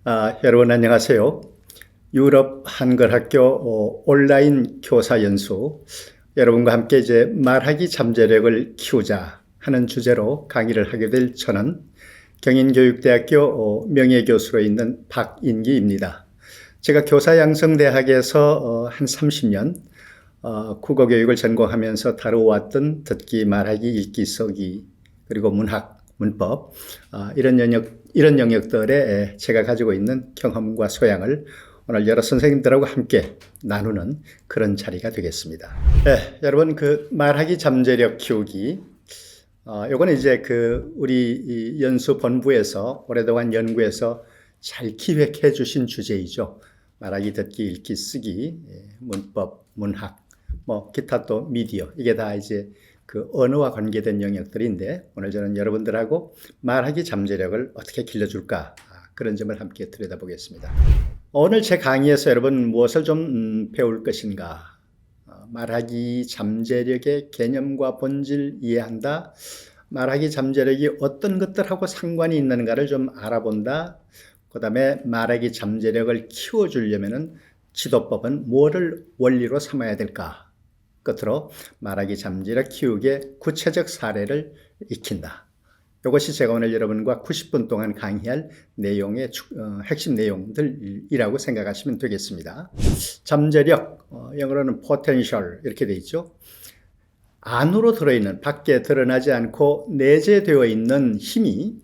여러분 안녕하세요. 유럽 한글학교 온라인 교사 연수 여러분과 함께 이제 말하기 잠재력을 키우자 하는 주제로 강의를 하게 될 저는 경인교육대학교 명예교수로 있는 박인기입니다. 제가 교사양성대학에서 한 30년 국어교육을 전공하면서 다루어왔던 듣기, 말하기, 읽기, 쓰기 그리고 문학, 문법 이런 영역들에 제가 가지고 있는 경험과 소양을 오늘 여러 선생님들하고 함께 나누는 그런 자리가 되겠습니다. 네, 여러분 그 말하기 잠재력 키우기 요거는 이제 우리 연수 본부에서 오랫동안 연구해서 잘 기획해 주신 주제이죠. 말하기, 듣기, 읽기, 쓰기, 문법, 문학, 기타 또 미디어 이게 다 이제 그 언어와 관계된 영역들인데 오늘 저는 여러분들하고 말하기 잠재력을 어떻게 길러줄까 그런 점을 함께 들여다보겠습니다. 오늘 제 강의에서 여러분 무엇을 좀 배울 것인가 말하기 잠재력의 개념과 본질 이해한다 말하기 잠재력이 어떤 것들하고 상관이 있는가를 좀 알아본다 그 다음에 말하기 잠재력을 키워주려면 지도법은 뭐를 원리로 삼아야 될까 끝으로 말하기 잠재력 키우기의 구체적 사례를 익힌다. 이것이 제가 오늘 여러분과 90분 동안 강의할 내용의 핵심 내용들이라고 생각하시면 되겠습니다. 잠재력, 영어로는 potential 이렇게 되어 있죠. 안으로 들어있는, 밖에 드러나지 않고 내재되어 있는 힘이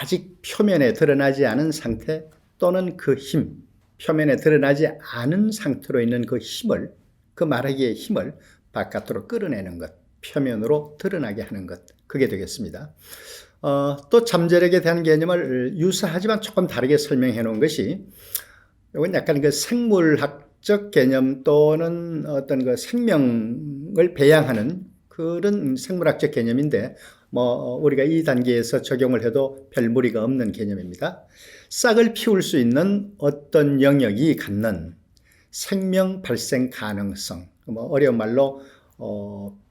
아직 표면에 드러나지 않은 상태 또는 그 힘, 표면에 드러나지 않은 상태로 있는 그 힘을 그 말하기의 힘을 바깥으로 끌어내는 것, 표면으로 드러나게 하는 것, 그게 되겠습니다. 또 잠재력에 대한 개념을 유사하지만 조금 다르게 설명해 놓은 것이 이건 약간 그 생물학적 개념 또는 어떤 그 생명을 배양하는 그런 생물학적 개념인데 우리가 이 단계에서 적용을 해도 별 무리가 없는 개념입니다. 싹을 피울 수 있는 어떤 영역이 갖는 생명 발생 가능성, 어려운 말로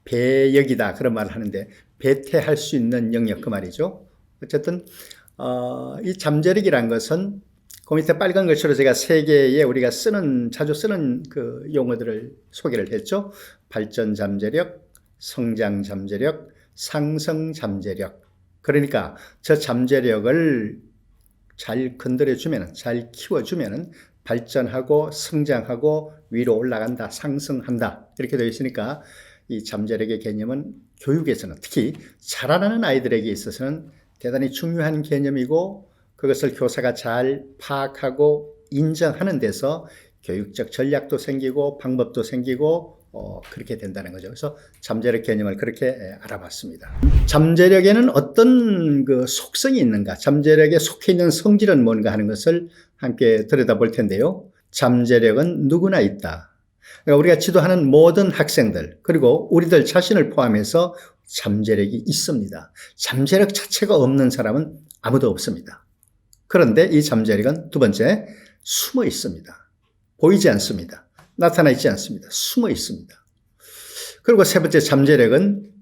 배역이다 그런 말을 하는데 배태할 수 있는 영역 그 말이죠. 어쨌든 이 잠재력이란 것은 그 밑에 빨간 글씨로 제가 세 개의 우리가 자주 쓰는 그 용어들을 소개를 했죠. 발전 잠재력, 성장 잠재력, 상승 잠재력. 그러니까 저 잠재력을 잘 건드려주면, 잘 키워주면 발전하고 성장하고 위로 올라간다, 상승한다 이렇게 되어 있으니까 이 잠재력의 개념은 교육에서는 특히 자라나는 아이들에게 있어서는 대단히 중요한 개념이고 그것을 교사가 잘 파악하고 인정하는 데서 교육적 전략도 생기고 방법도 생기고 그렇게 된다는 거죠. 그래서 잠재력 개념을 그렇게 알아봤습니다. 잠재력에는 어떤 그 속성이 있는가, 잠재력에 속해 있는 성질은 뭔가 하는 것을 함께 들여다볼 텐데요. 잠재력은 누구나 있다. 그러니까 우리가 지도하는 모든 학생들 그리고 우리들 자신을 포함해서 잠재력이 있습니다. 잠재력 자체가 없는 사람은 아무도 없습니다. 그런데 이 잠재력은 두 번째 숨어 있습니다. 보이지 않습니다. 나타나 있지 않습니다. 숨어 있습니다. 그리고 세 번째 잠재력은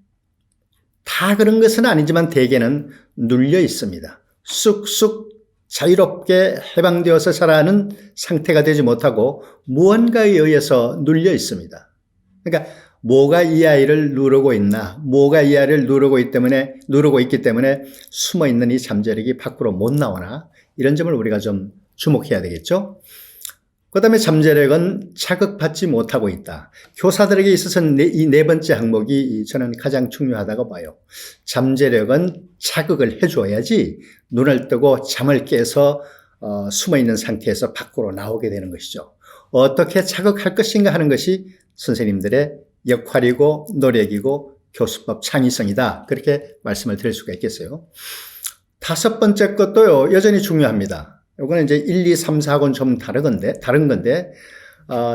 다 그런 것은 아니지만 대개는 눌려 있습니다. 쑥쑥 자유롭게 해방되어서 자라는 상태가 되지 못하고 무언가에 의해서 눌려 있습니다. 그러니까 뭐가 이 아이를 누르고 있나, 뭐가 이 아이를 누르고 있기 때문에 숨어 있는 이 잠재력이 밖으로 못 나오나 이런 점을 우리가 좀 주목해야 되겠죠. 그 다음에 잠재력은 자극받지 못하고 있다. 교사들에게 있어서는 이 네 번째 항목이 저는 가장 중요하다고 봐요. 잠재력은 자극을 해줘야지 눈을 뜨고 잠을 깨서 숨어있는 상태에서 밖으로 나오게 되는 것이죠. 어떻게 자극할 것인가 하는 것이 선생님들의 역할이고 노력이고 교수법 창의성이다. 그렇게 말씀을 드릴 수가 있겠어요. 다섯 번째 것도요, 여전히 중요합니다. 이거는 이제 1, 2, 3, 4하고는 좀 다른 건데,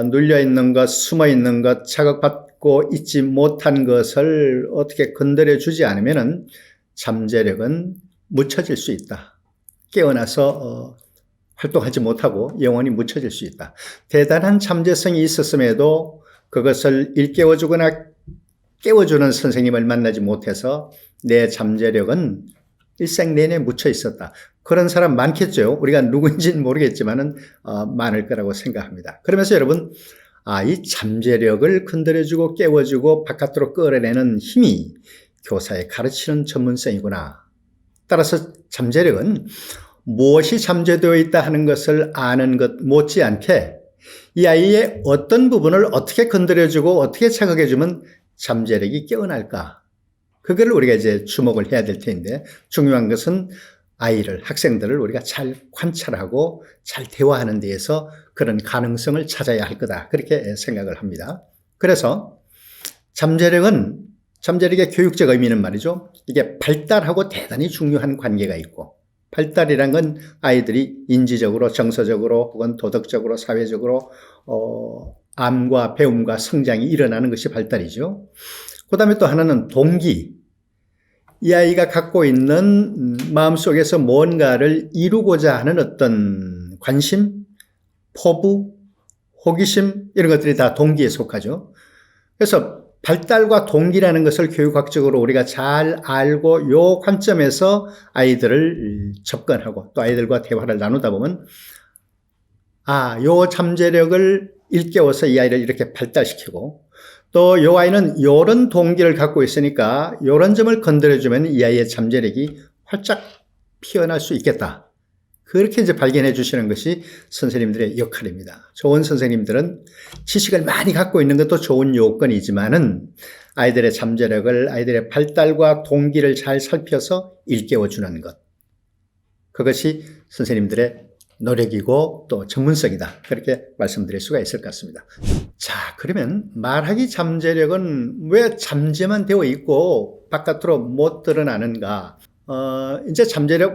눌려있는 것, 숨어있는 것, 자극받고 있지 못한 것을 어떻게 건드려 주지 않으면은 잠재력은 묻혀질 수 있다. 깨어나서, 활동하지 못하고 영원히 묻혀질 수 있다. 대단한 잠재성이 있었음에도 그것을 일깨워주거나 깨워주는 선생님을 만나지 못해서 내 잠재력은 일생 내내 묻혀 있었다. 그런 사람 많겠죠. 우리가 누구인지는 모르겠지만은 많을 거라고 생각합니다. 그러면서 여러분, 이 잠재력을 건드려주고 깨워주고 바깥으로 끌어내는 힘이 교사의 가르치는 전문성이구나. 따라서 잠재력은 무엇이 잠재되어 있다 하는 것을 아는 것 못지않게 이 아이의 어떤 부분을 어떻게 건드려주고 어떻게 자극해주면 잠재력이 깨어날까. 그걸 우리가 이제 주목을 해야 될 텐데, 중요한 것은 아이를, 학생들을 우리가 잘 관찰하고 잘 대화하는 데에서 그런 가능성을 찾아야 할 거다. 그렇게 생각을 합니다. 그래서 잠재력의 교육적 의미는 말이죠. 이게 발달하고 대단히 중요한 관계가 있고, 발달이란 건 아이들이 인지적으로, 정서적으로, 혹은 도덕적으로, 사회적으로 암과 배움과 성장이 일어나는 것이 발달이죠. 그 다음에 또 하나는 동기. 이 아이가 갖고 있는 마음속에서 뭔가를 이루고자 하는 어떤 관심, 포부, 호기심 이런 것들이 다 동기에 속하죠. 그래서 발달과 동기라는 것을 교육학적으로 우리가 잘 알고 요 관점에서 아이들을 접근하고 또 아이들과 대화를 나누다 보면 요 잠재력을 일깨워서 이 아이를 이렇게 발달시키고 또 요 아이는 요런 동기를 갖고 있으니까 요런 점을 건드려주면 이 아이의 잠재력이 활짝 피어날 수 있겠다. 그렇게 이제 발견해 주시는 것이 선생님들의 역할입니다. 좋은 선생님들은 지식을 많이 갖고 있는 것도 좋은 요건이지만은 아이들의 잠재력을, 아이들의 발달과 동기를 잘 살펴서 일깨워 주는 것. 그것이 선생님들의 노력이고 또 전문성이다. 그렇게 말씀드릴 수가 있을 것 같습니다. 자, 그러면 말하기 잠재력은 왜 잠재만 되어 있고 바깥으로 못 드러나는가? 이제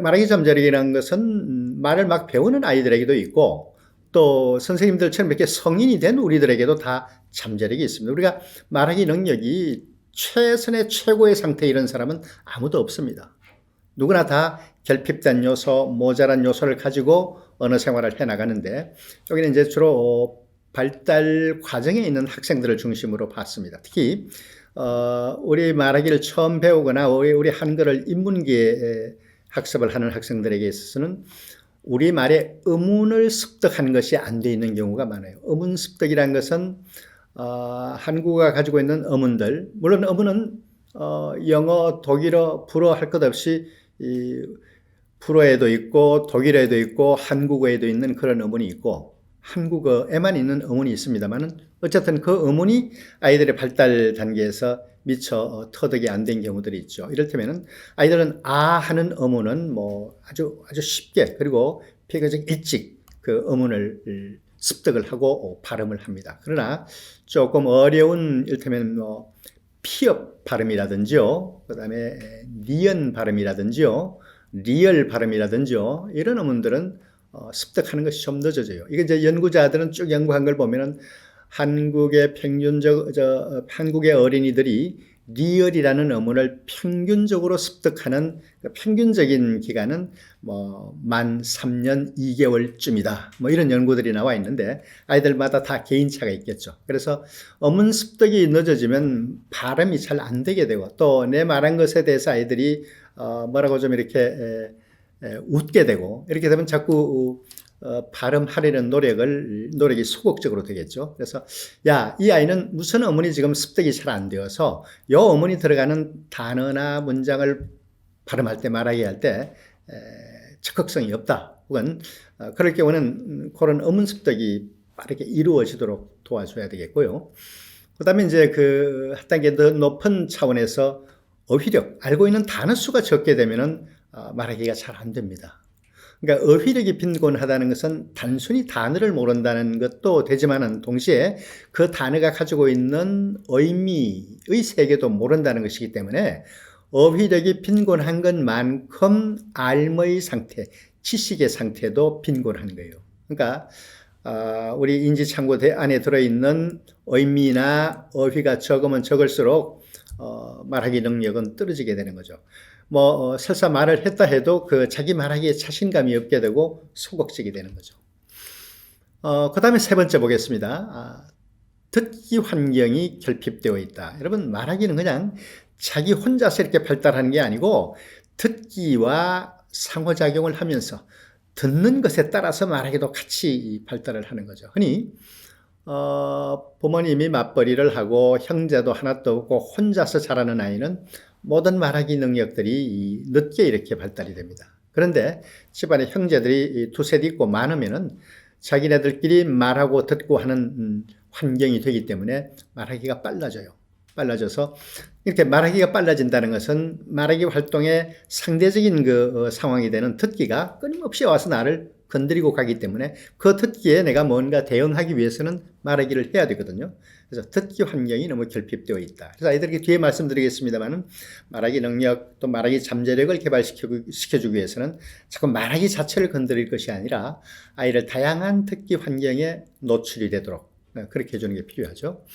말하기 잠재력이라는 것은 말을 막 배우는 아이들에게도 있고 또 선생님들처럼 이렇게 성인이 된 우리들에게도 다 잠재력이 있습니다. 우리가 말하기 능력이 최선의 최고의 상태 이런 사람은 아무도 없습니다. 누구나 다 결핍된 요소, 모자란 요소를 가지고 언어 생활을 해나가는데 여기는 이제 주로 발달 과정에 있는 학생들을 중심으로 봤습니다. 특히 우리 말하기를 처음 배우거나 우리 한글을 인문기에 학습을 하는 학생들에게 있어서는 우리말의 어문을 습득하는 것이 안 돼 있는 경우가 많아요. 어문 습득이라는 것은 한국어가 가지고 있는 어문들, 물론 어문은 영어, 독일어, 불어 할 것 없이 불어에도 있고 독일어에도 있고 한국어에도 있는 그런 어문이 있고 한국어에만 있는 어문이 있습니다만은 어쨌든 그 어문이 아이들의 발달 단계에서 미처 터득이 안 된 경우들이 있죠. 이를테면은 아이들은 하는 어문은 뭐 아주 쉽게 그리고 비교적 일찍 그 어문을 습득을 하고 발음을 합니다. 그러나 조금 어려운 이를테면 뭐 피읍 발음이라든지요, 그 다음에 니은 발음이라든지요, 리얼 발음이라든지요, 이런 어문들은 습득하는 것이 좀 늦어져요. 이게 이제 연구자들은 쭉 연구한 걸 보면은 한국의 한국의 어린이들이 리얼이라는 어문을 평균적으로 습득하는 평균적인 기간은 만 3년 2개월쯤이다. 이런 연구들이 나와 있는데 아이들마다 다 개인차가 있겠죠. 그래서 어문 습득이 늦어지면 발음이 잘 안 되게 되고 또 내 말한 것에 대해서 아이들이 뭐라고 좀 이렇게 웃게 되고 이렇게 되면 자꾸 발음하려는 노력이 소극적으로 되겠죠. 그래서 이 아이는 무슨 어문이 지금 습득이 잘 안 되어서 이 어문이 들어가는 단어나 문장을 발음할 때 말하게 할 때 적극성이 없다. 혹은 그럴 경우는 그런 어문 습득이 빠르게 이루어지도록 도와줘야 되겠고요. 그 다음에 이제 한 단계 더 높은 차원에서 어휘력, 알고 있는 단어 수가 적게 되면은 말하기가 잘 안 됩니다. 그러니까 어휘력이 빈곤하다는 것은 단순히 단어를 모른다는 것도 되지만은 동시에 그 단어가 가지고 있는 의미의 세계도 모른다는 것이기 때문에 어휘력이 빈곤한 것만큼 알의 상태, 지식의 상태도 빈곤한 거예요. 그러니까 우리 인지창고 안에 들어있는 의미나 어휘가 적으면 적을수록 말하기 능력은 떨어지게 되는 거죠. 설사 말을 했다 해도 자기 말하기에 자신감이 없게 되고 소극적이 되는 거죠. 그 다음에 세 번째 보겠습니다. 듣기 환경이 결핍되어 있다. 여러분, 말하기는 그냥 자기 혼자서 이렇게 발달하는 게 아니고 듣기와 상호작용을 하면서 듣는 것에 따라서 말하기도 같이 발달을 하는 거죠. 흔히 부모님이 맞벌이를 하고 형제도 하나도 없고 혼자서 자라는 아이는 모든 말하기 능력들이 늦게 이렇게 발달이 됩니다. 그런데 집안에 형제들이 두셋 있고 많으면은 자기네들끼리 말하고 듣고 하는 환경이 되기 때문에 말하기가 빨라져서 이렇게 말하기가 빨라진다는 것은 말하기 활동의 상대적인 상황이 되는 듣기가 끊임없이 와서 나를 건드리고 가기 때문에 그 듣기에 내가 뭔가 대응하기 위해서는 말하기를 해야 되거든요. 그래서 듣기 환경이 너무 결핍되어 있다. 그래서 아이들에게 뒤에 말씀드리겠습니다만은 말하기 능력 또 말하기 잠재력을 개발시켜주기 위해서는 자꾸 말하기 자체를 건드릴 것이 아니라 아이를 다양한 듣기 환경에 노출이 되도록 그렇게 해주는 게 필요하죠.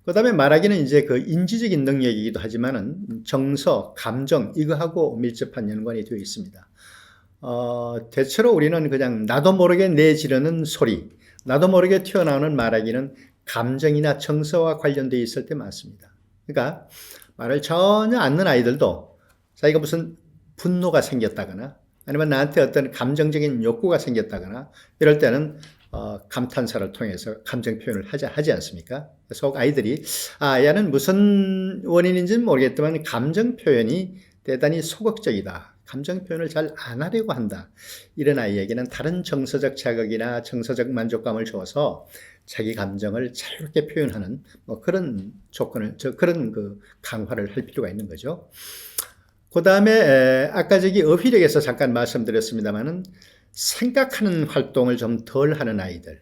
그 다음에 말하기는 이제 그 인지적인 능력이기도 하지만은 정서, 감정 이거하고 밀접한 연관이 되어 있습니다. 대체로 우리는 그냥 나도 모르게 내지르는 소리, 나도 모르게 튀어나오는 말하기는 감정이나 정서와 관련되어 있을 때 많습니다. 그러니까 말을 전혀 안 듣는 아이들도 자기가 무슨 분노가 생겼다거나 아니면 나한테 어떤 감정적인 욕구가 생겼다거나 이럴 때는 감탄사를 통해서 감정 표현을 하지 않습니까? 그래서 아이들이 얘는 무슨 원인인지는 모르겠지만 감정 표현이 대단히 소극적이다. 감정 표현을 잘 안 하려고 한다. 이런 아이에게는 다른 정서적 자극이나 정서적 만족감을 줘서 자기 감정을 자유롭게 표현하는 그런 그런 강화를 할 필요가 있는 거죠. 그 다음에 아까 저기 어휘력에서 잠깐 말씀드렸습니다만은 생각하는 활동을 좀 덜 하는 아이들,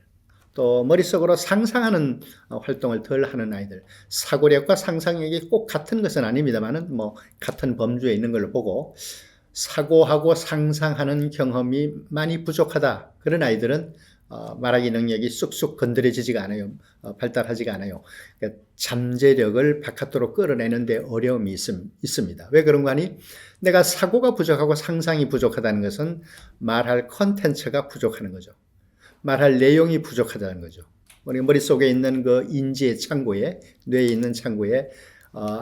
또 머릿속으로 상상하는 활동을 덜 하는 아이들, 사고력과 상상력이 꼭 같은 것은 아닙니다만은 같은 범주에 있는 걸로 보고 사고하고 상상하는 경험이 많이 부족하다. 그런 아이들은 말하기 능력이 쑥쑥 건드려지지가 않아요. 발달하지가 않아요. 그러니까 잠재력을 바깥으로 끌어내는 데 어려움이 있습니다. 왜 그런 거 아니? 내가 사고가 부족하고 상상이 부족하다는 것은 말할 컨텐츠가 부족하는 거죠. 말할 내용이 부족하다는 거죠. 우리 머릿속에 있는 그 인지의 창고에, 뇌에 있는 창고에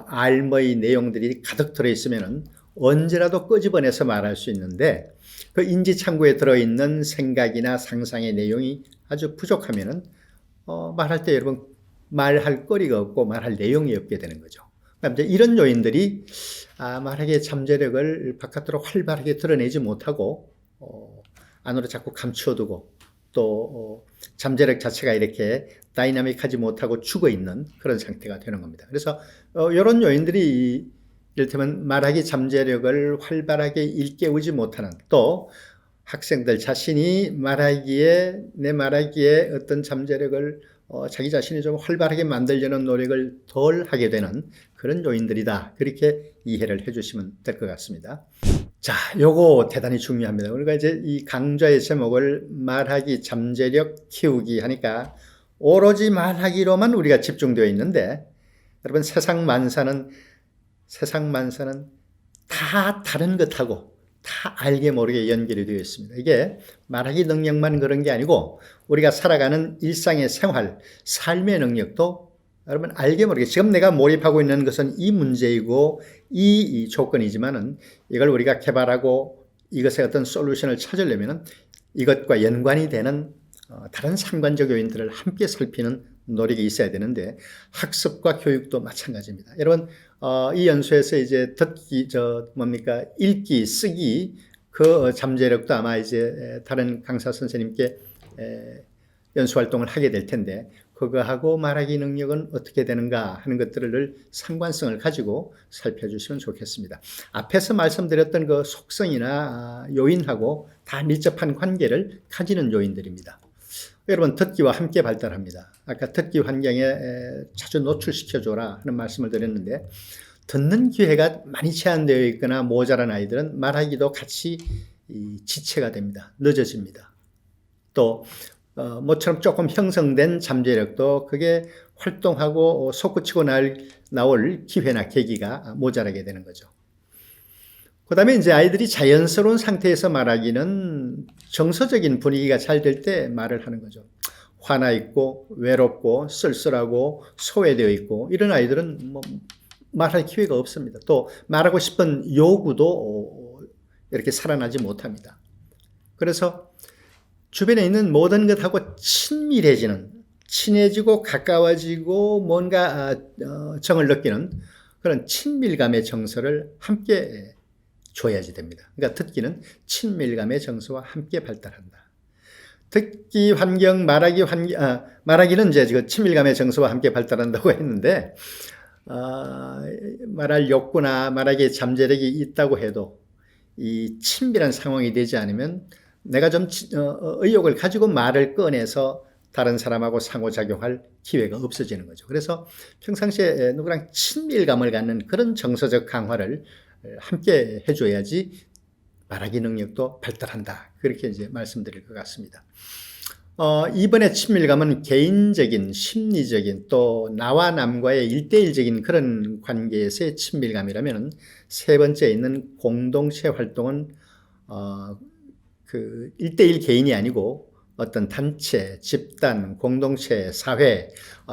알머의 내용들이 가득 들어있으면은 언제라도 끄집어내서 말할 수 있는데 그 인지 창고에 들어있는 생각이나 상상의 내용이 아주 부족하면은 말할 때 여러분 말할 거리가 없고 말할 내용이 없게 되는 거죠. 그러니까 이제 이런 요인들이 말하기의 잠재력을 바깥으로 활발하게 드러내지 못하고 안으로 자꾸 감추어두고 또 잠재력 자체가 이렇게 다이나믹하지 못하고 죽어있는 그런 상태가 되는 겁니다. 그래서 이런 요인들이 이를테면 말하기 잠재력을 활발하게 일깨우지 못하는 또 학생들 자신이 내 말하기에 어떤 잠재력을 자기 자신이 좀 활발하게 만들려는 노력을 덜 하게 되는 그런 요인들이다. 그렇게 이해를 해주시면 될 것 같습니다. 자, 요거 대단히 중요합니다. 우리가 이제 이 강좌의 제목을 말하기 잠재력 키우기 하니까 오로지 말하기로만 우리가 집중되어 있는데 여러분 세상 만사는 다 다른 것하고 다 알게 모르게 연결이 되어 있습니다. 이게 말하기 능력만 그런 게 아니고 우리가 살아가는 일상의 생활, 삶의 능력도 여러분 알게 모르게 지금 내가 몰입하고 있는 것은 이 문제이고 이 조건이지만은 이걸 우리가 개발하고 이것의 어떤 솔루션을 찾으려면은 이것과 연관이 되는 다른 상관적 요인들을 함께 살피는 노력이 있어야 되는데 학습과 교육도 마찬가지입니다. 여러분 이 연수에서 이제 읽기, 쓰기 그 잠재력도 아마 이제 다른 강사 선생님께 연수 활동을 하게 될 텐데 그거하고 말하기 능력은 어떻게 되는가 하는 것들을 상관성을 가지고 살펴주시면 좋겠습니다. 앞에서 말씀드렸던 그 속성이나 요인하고 다 밀접한 관계를 가지는 요인들입니다. 여러분 듣기와 함께 발달합니다. 아까 듣기 환경에 자주 노출시켜줘라 하는 말씀을 드렸는데 듣는 기회가 많이 제한되어 있거나 모자란 아이들은 말하기도 같이 지체가 됩니다. 늦어집니다. 또 모처럼 조금 형성된 잠재력도 그게 활동하고 솟구치고 나올 기회나 계기가 모자라게 되는 거죠. 그 다음에 이제 아이들이 자연스러운 상태에서 말하기는 정서적인 분위기가 잘 될 때 말을 하는 거죠. 화나 있고 외롭고 쓸쓸하고 소외되어 있고 이런 아이들은 말할 기회가 없습니다. 또 말하고 싶은 요구도 이렇게 살아나지 못합니다. 그래서 주변에 있는 모든 것하고 친밀해지는, 친해지고 가까워지고 뭔가 정을 느끼는 그런 친밀감의 정서를 함께 줘야지 됩니다. 그러니까 듣기는 친밀감의 정서와 함께 발달한다. 듣기 환경, 말하기는 이제 그 친밀감의 정서와 함께 발달한다고 했는데, 말할 욕구나 말하기의 잠재력이 있다고 해도 이 친밀한 상황이 되지 않으면 내가 좀 의욕을 가지고 말을 꺼내서 다른 사람하고 상호작용할 기회가 없어지는 거죠. 그래서 평상시에 누구랑 친밀감을 갖는 그런 정서적 강화를 함께 해줘야지 말하기 능력도 발달한다. 그렇게 이제 말씀드릴 것 같습니다. 이번의 친밀감은 개인적인, 심리적인 또 나와 남과의 1대1적인 그런 관계에서의 친밀감이라면 세 번째 있는 공동체 활동은 그 1대1 개인이 아니고 어떤 단체, 집단, 공동체, 사회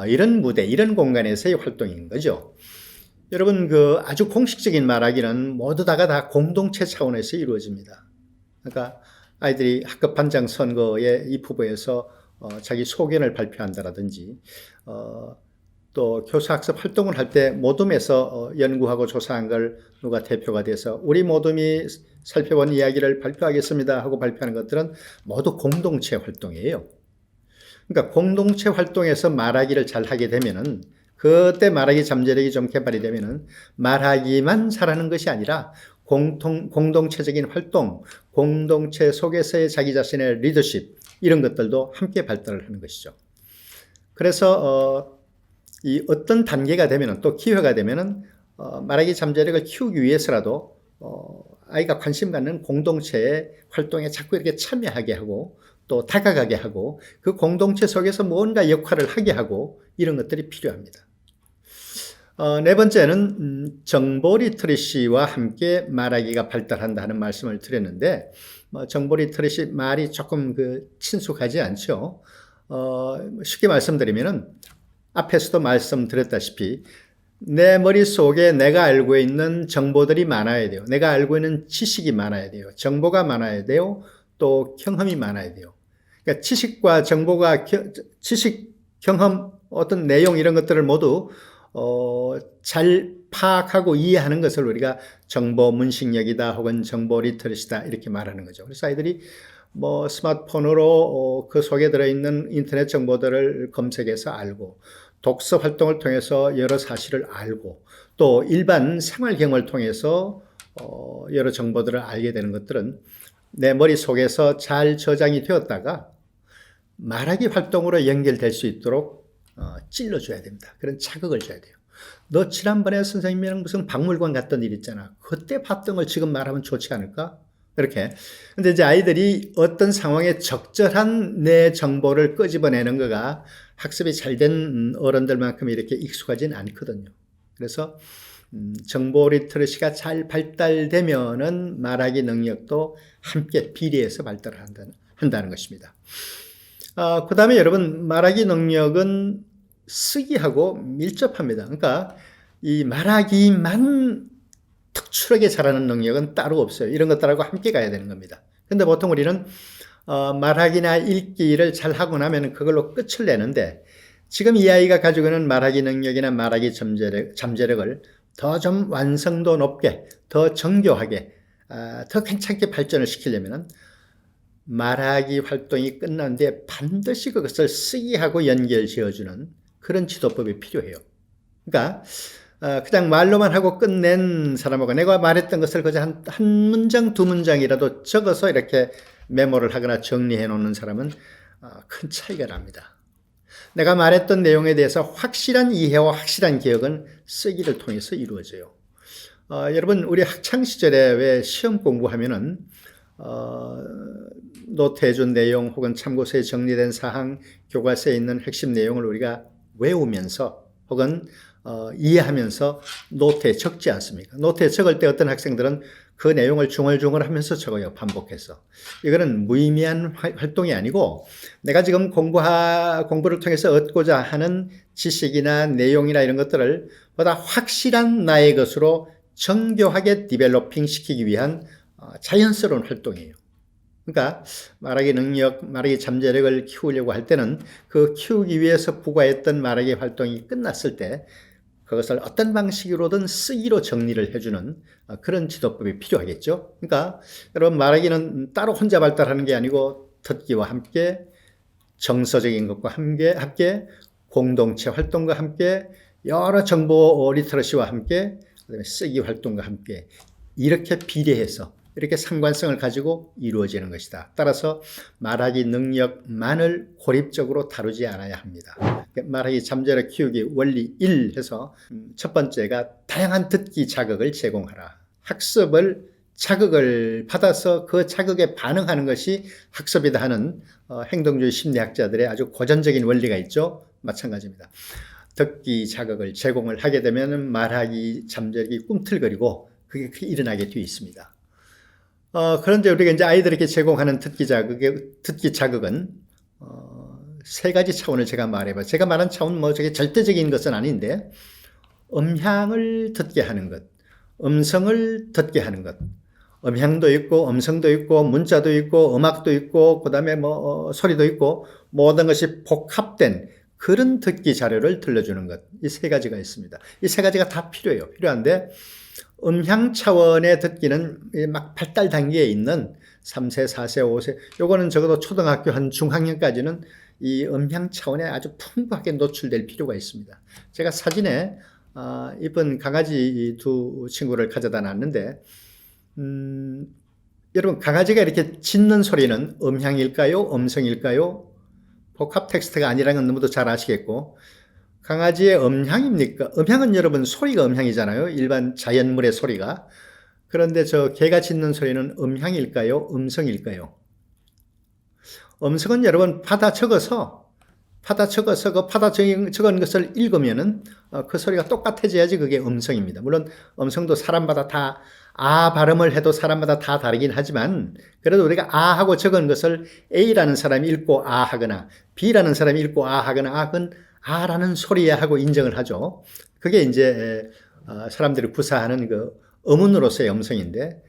이런 무대, 이런 공간에서의 활동인 거죠. 여러분 그 아주 공식적인 말하기는 모두 다 공동체 차원에서 이루어집니다. 그러니까 아이들이 학급 반장 선거에 입후보에서 자기 소견을 발표한다라든지 또 교사학습 활동을 할 때 모둠에서 연구하고 조사한 걸 누가 대표가 돼서 우리 모둠이 살펴본 이야기를 발표하겠습니다 하고 발표하는 것들은 모두 공동체 활동이에요. 그러니까 공동체 활동에서 말하기를 잘 하게 되면은 그때 말하기 잠재력이 좀 개발이 되면은 말하기만 잘하는 것이 아니라 공동체적인 활동, 공동체 속에서의 자기 자신의 리더십 이런 것들도 함께 발달을 하는 것이죠. 그래서 이 어떤 단계가 되면은 또 기회가 되면은 말하기 잠재력을 키우기 위해서라도 아이가 관심 갖는 공동체의 활동에 자꾸 이렇게 참여하게 하고 또 다가가게 하고 그 공동체 속에서 뭔가 역할을 하게 하고 이런 것들이 필요합니다. 네 번째는 정보 리터러시와 함께 말하기가 발달한다 하는 말씀을 드렸는데 정보 리터러시 말이 조금 친숙하지 않죠. 쉽게 말씀드리면은 앞에서도 말씀드렸다시피 내 머릿속에 내가 알고 있는 정보들이 많아야 돼요. 내가 알고 있는 지식이 많아야 돼요. 정보가 많아야 돼요. 또 경험이 많아야 돼요. 그러니까 지식과 정보가 지식, 경험, 어떤 내용 이런 것들을 모두 잘 파악하고 이해하는 것을 우리가 정보 문식력이다 혹은 정보 리터러시다 이렇게 말하는 거죠. 그래서 아이들이 뭐 스마트폰으로 그 속에 들어있는 인터넷 정보들을 검색해서 알고 독서 활동을 통해서 여러 사실을 알고 또 일반 생활 경험을 통해서 여러 정보들을 알게 되는 것들은 내 머릿속에서 잘 저장이 되었다가 말하기 활동으로 연결될 수 있도록 찔러줘야 됩니다. 그런 자극을 줘야 돼요. 너 지난번에 선생님이랑 무슨 박물관 갔던 일 있잖아. 그때 봤던 걸 지금 말하면 좋지 않을까? 이렇게. 근데 이제 아이들이 어떤 상황에 적절한 내 정보를 끄집어내는 거가 학습이 잘 된 어른들만큼 이렇게 익숙하진 않거든요. 그래서 정보 리터러시가 잘 발달되면은 말하기 능력도 함께 비례해서 발달을 한다는 것입니다. 그 다음에 여러분 말하기 능력은 쓰기하고 밀접합니다. 그러니까 이 말하기만 특출하게 잘하는 능력은 따로 없어요. 이런 것들하고 함께 가야 되는 겁니다. 근데 보통 우리는 말하기나 읽기를 잘 하고 나면 그걸로 끝을 내는데 지금 이 아이가 가지고 있는 말하기 능력이나 말하기 잠재력을 더 좀 완성도 높게, 더 정교하게, 더 괜찮게 발전을 시키려면 말하기 활동이 끝난 뒤에 반드시 그것을 쓰기하고 연결 지어주는 그런 지도법이 필요해요. 그러니까 그냥 말로만 하고 끝낸 사람하고 내가 말했던 것을 그저 한 문장, 두 문장이라도 적어서 이렇게 메모를 하거나 정리해 놓는 사람은 큰 차이가 납니다. 내가 말했던 내용에 대해서 확실한 이해와 확실한 기억은 쓰기를 통해서 이루어져요. 여러분 우리 학창시절에 왜 시험 공부하면은 노트해 준 내용 혹은 참고서에 정리된 사항, 교과서에 있는 핵심 내용을 우리가 외우면서 혹은 이해하면서 노트에 적지 않습니까? 노트에 적을 때 어떤 학생들은 그 내용을 중얼중얼 하면서 적어요. 반복해서. 이거는 무의미한 활동이 아니고 내가 지금 공부를 통해서 얻고자 하는 지식이나 내용이나 이런 것들을 보다 확실한 나의 것으로 정교하게 디벨로핑 시키기 위한 자연스러운 활동이에요. 그러니까 말하기 능력, 말하기 잠재력을 키우려고 할 때는 그 키우기 위해서 부과했던 말하기 활동이 끝났을 때 그것을 어떤 방식으로든 쓰기로 정리를 해주는 그런 지도법이 필요하겠죠. 그러니까 여러분 말하기는 따로 혼자 발달하는 게 아니고 듣기와 함께 정서적인 것과 함께 공동체 활동과 함께 여러 정보 리터러시와 함께 그다음에 쓰기 활동과 함께 이렇게 비례해서 이렇게 상관성을 가지고 이루어지는 것이다. 따라서 말하기 능력만을 고립적으로 다루지 않아야 합니다. 말하기 잠재력 키우기 원리 1 해서 첫 번째가 다양한 듣기 자극을 제공하라. 학습을 자극을 받아서 그 자극에 반응하는 것이 학습이다 하는 행동주의 심리학자들의 아주 고전적인 원리가 있죠. 마찬가지입니다. 듣기 자극을 제공을 하게 되면 말하기 잠재력이 꿈틀거리고 그게 일어나게 되어 있습니다. 그런데 우리가 이제 아이들에게 제공하는 듣기 자극은 세 가지 차원을 제가 말해봐요. 제가 말한 차원은 뭐 저게 절대적인 것은 아닌데 음향을 듣게 하는 것, 음성을 듣게 하는 것, 음향도 있고 음성도 있고 문자도 있고 음악도 있고 그다음에 뭐 소리도 있고 모든 것이 복합된 그런 듣기 자료를 들려주는 것. 이 세 가지가 있습니다. 이 세 가지가 다 필요해요. 필요한데 음향 차원의 듣기는 막 발달 단계에 있는 3세, 4세, 5세 요거는 적어도 초등학교 한 중학년까지는 이 음향 차원에 아주 풍부하게 노출될 필요가 있습니다. 제가 사진에 이쁜 강아지 두 친구를 가져다 놨는데 여러분 강아지가 이렇게 짖는 소리는 음향일까요? 음성일까요? 복합 텍스트가 아니라는 건 너무도 잘 아시겠고 강아지의 음향입니까? 음향은 여러분 소리가 음향이잖아요. 일반 자연물의 소리가. 그런데 저 개가 짖는 소리는 음향일까요? 음성일까요? 음성은 여러분 받아 적어서 그 받아 적은 것을 읽으면은 그 소리가 똑같아져야지 그게 음성입니다. 물론 음성도 사람마다 다 발음을 해도 사람마다 다 다르긴 하지만 그래도 우리가 하고 적은 것을 A라는 사람이 읽고 하거나 B라는 사람이 읽고 하거나 그건 라는 소리야 하고 인정을 하죠. 그게 이제 사람들이 구사하는 그 어문으로서의 음성인데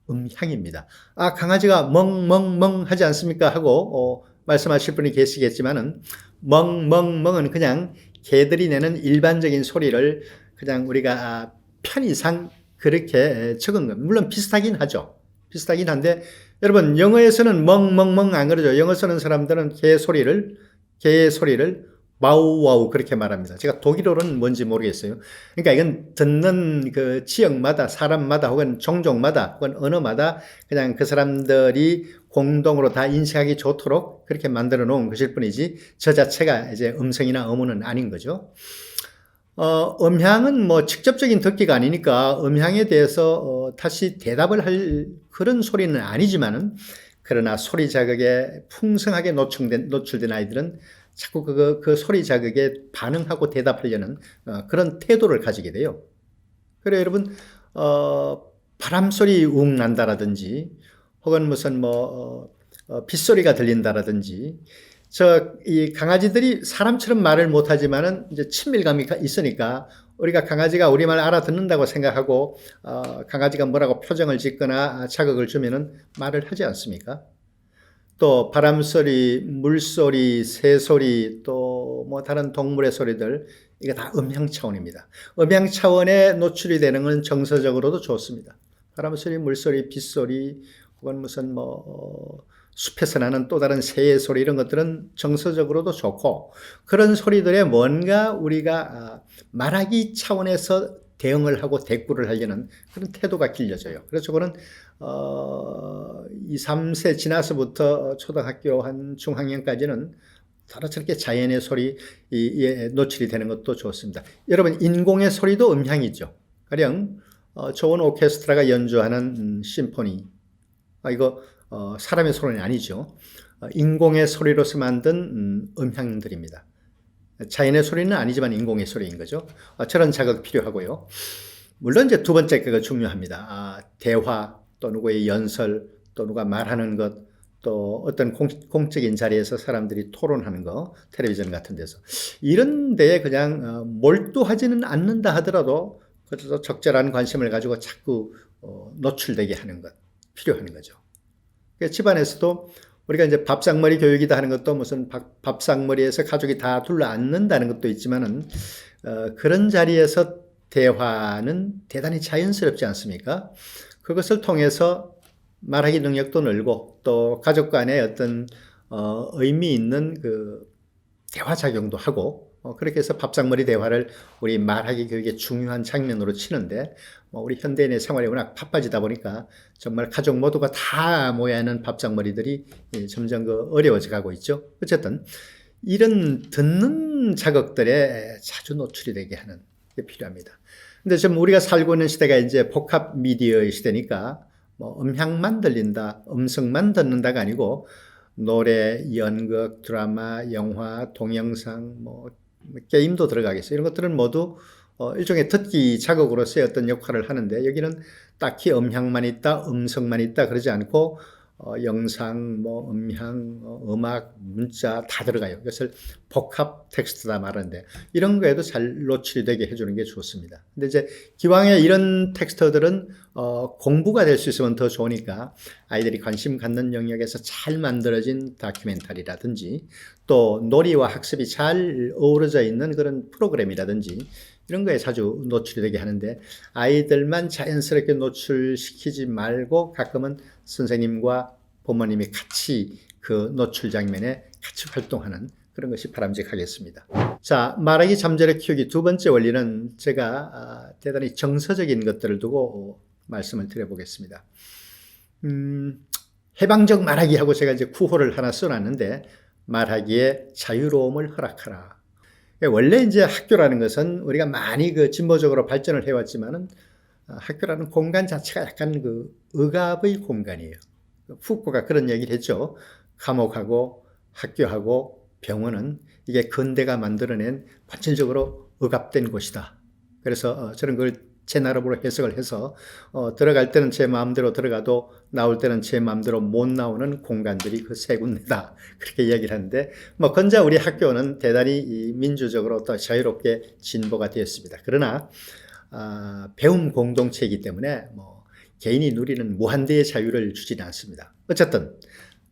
음향입니다. 강아지가 멍멍멍 하지 않습니까? 하고 말씀하실 분이 계시겠지만은 멍멍멍은 그냥 개들이 내는 일반적인 소리를 그냥 우리가 편의상 그렇게 적은 겁니다. 물론 비슷하긴 하죠. 비슷하긴 한데 여러분 영어에서는 멍멍멍 안 그러죠. 영어 쓰는 사람들은 개의 소리를 와우와우 그렇게 말합니다. 제가 독일어로는 뭔지 모르겠어요. 그러니까 이건 듣는 그 지역마다 사람마다 혹은 종족마다 혹은 언어마다 그냥 그 사람들이 공동으로 다 인식하기 좋도록 그렇게 만들어 놓은 것일 뿐이지 저 자체가 이제 음성이나 어문은 아닌 거죠. 음향은 뭐 직접적인 듣기가 아니니까 음향에 대해서 다시 대답을 할 그런 소리는 아니지만은 그러나 소리 자극에 풍성하게 노출된 아이들은 자꾸 그 소리 자극에 반응하고 대답하려는 그런 태도를 가지게 돼요. 그래 여러분 바람소리 웅 난다라든지 혹은 무슨 빗소리가 들린다라든지 이 강아지들이 사람처럼 말을 못하지만은 이제 친밀감이 있으니까 우리가 강아지가 우리말 알아듣는다고 생각하고 강아지가 뭐라고 표정을 짓거나 자극을 주면은 말을 하지 않습니까? 또 바람소리, 물소리, 새소리, 또 뭐 다른 동물의 소리들 이게 다 음향 차원입니다. 음향 차원에 노출이 되는 건 정서적으로도 좋습니다. 바람소리, 물소리, 빗소리 혹은 무슨 숲에서 나는 또 다른 새의 소리 이런 것들은 정서적으로도 좋고 그런 소리들에 뭔가 우리가 말하기 차원에서 대응을 하고 대꾸를 하려는 그런 태도가 길러져요. 그래서 그거는 2, 3세 지나서부터 초등학교 한 중학년까지는 서로 저렇게 자연의 소리에 노출이 되는 것도 좋습니다. 여러분 인공의 소리도 음향이죠. 가령 좋은 오케스트라가 연주하는 심포니 이거 사람의 소리는 아니죠. 인공의 소리로서 만든 음향들입니다. 자연의 소리는 아니지만 인공의 소리인 거죠. 저런 자극 필요하고요. 물론 이제 두 번째 가 중요합니다. 대화 또 누구의 연설 또 누가 말하는 것 또 어떤 공적인 자리에서 사람들이 토론하는 거 텔레비전 같은 데서 이런 데에 그냥 몰두하지는 않는다 하더라도 그래서 적절한 관심을 가지고 자꾸 노출되게 하는 것 필요한 거죠. 그러니까 집안에서도 우리가 이제 밥상머리 교육이다 하는 것도 무슨 밥상머리에서 가족이 다 둘러앉는다는 것도 있지만은 그런 자리에서 대화는 대단히 자연스럽지 않습니까? 그것을 통해서 말하기 능력도 늘고 또 가족 간의 어떤 의미 있는 그 대화 작용도 하고 그렇게 해서 밥상머리 대화를 우리 말하기 교육의 중요한 장면으로 치는데 우리 현대인의 생활이 워낙 바빠지다 보니까 정말 가족 모두가 다 모여 있는 밥상머리들이 점점 어려워져 가고 있죠. 어쨌든 이런 듣는 자극들에 자주 노출이 되게 하는 게 필요합니다. 근데 지금 우리가 살고 있는 시대가 이제 복합 미디어의 시대니까 뭐 음향만 들린다, 음성만 듣는다가 아니고 노래, 연극, 드라마, 영화, 동영상, 뭐 게임도 들어가겠어요. 이런 것들은 모두 일종의 듣기 자극으로서의 어떤 역할을 하는데 여기는 딱히 음향만 있다, 음성만 있다 그러지 않고 영상, 뭐 음향, 음악, 문자 다 들어가요. 이것을 복합 텍스트다 말하는데 이런 거에도 잘 노출이 되게 해주는 게 좋습니다. 근데 이제 기왕에 이런 텍스트들은 공부가 될 수 있으면 더 좋으니까 아이들이 관심 갖는 영역에서 잘 만들어진 다큐멘터리라든지 또 놀이와 학습이 잘 어우러져 있는 그런 프로그램이라든지 이런 거에 자주 노출이 되게 하는데 아이들만 자연스럽게 노출시키지 말고 가끔은 선생님과 부모님이 같이 그 노출 장면에 같이 활동하는 그런 것이 바람직하겠습니다. 자, 말하기 잠재력 키우기 두 번째 원리는 제가 대단히 정서적인 것들을 두고 말씀을 드려보겠습니다. 해방적 말하기하고 제가 이제 구호를 하나 써놨는데 말하기에 자유로움을 허락하라. 원래 이제 학교라는 것은 우리가 많이 그 진보적으로 발전을 해왔지만은 학교라는 공간 자체가 약간 그 억압의 공간이에요. 푸코가 그런 얘기를 했죠. 감옥하고 학교하고 병원은 이게 근대가 만들어낸 본질적으로 억압된 곳이다. 그래서 저는 그걸 제 나름으로 해석을 해서 들어갈 때는 제 마음대로 들어가도 나올 때는 제 마음대로 못 나오는 공간들이 그 세 군데다 그렇게 이야기를 하는데 뭐 건자 우리 학교는 대단히 민주적으로 또 자유롭게 진보가 되었습니다. 그러나 배움 공동체이기 때문에 뭐 개인이 누리는 무한대의 자유를 주지는 않습니다. 어쨌든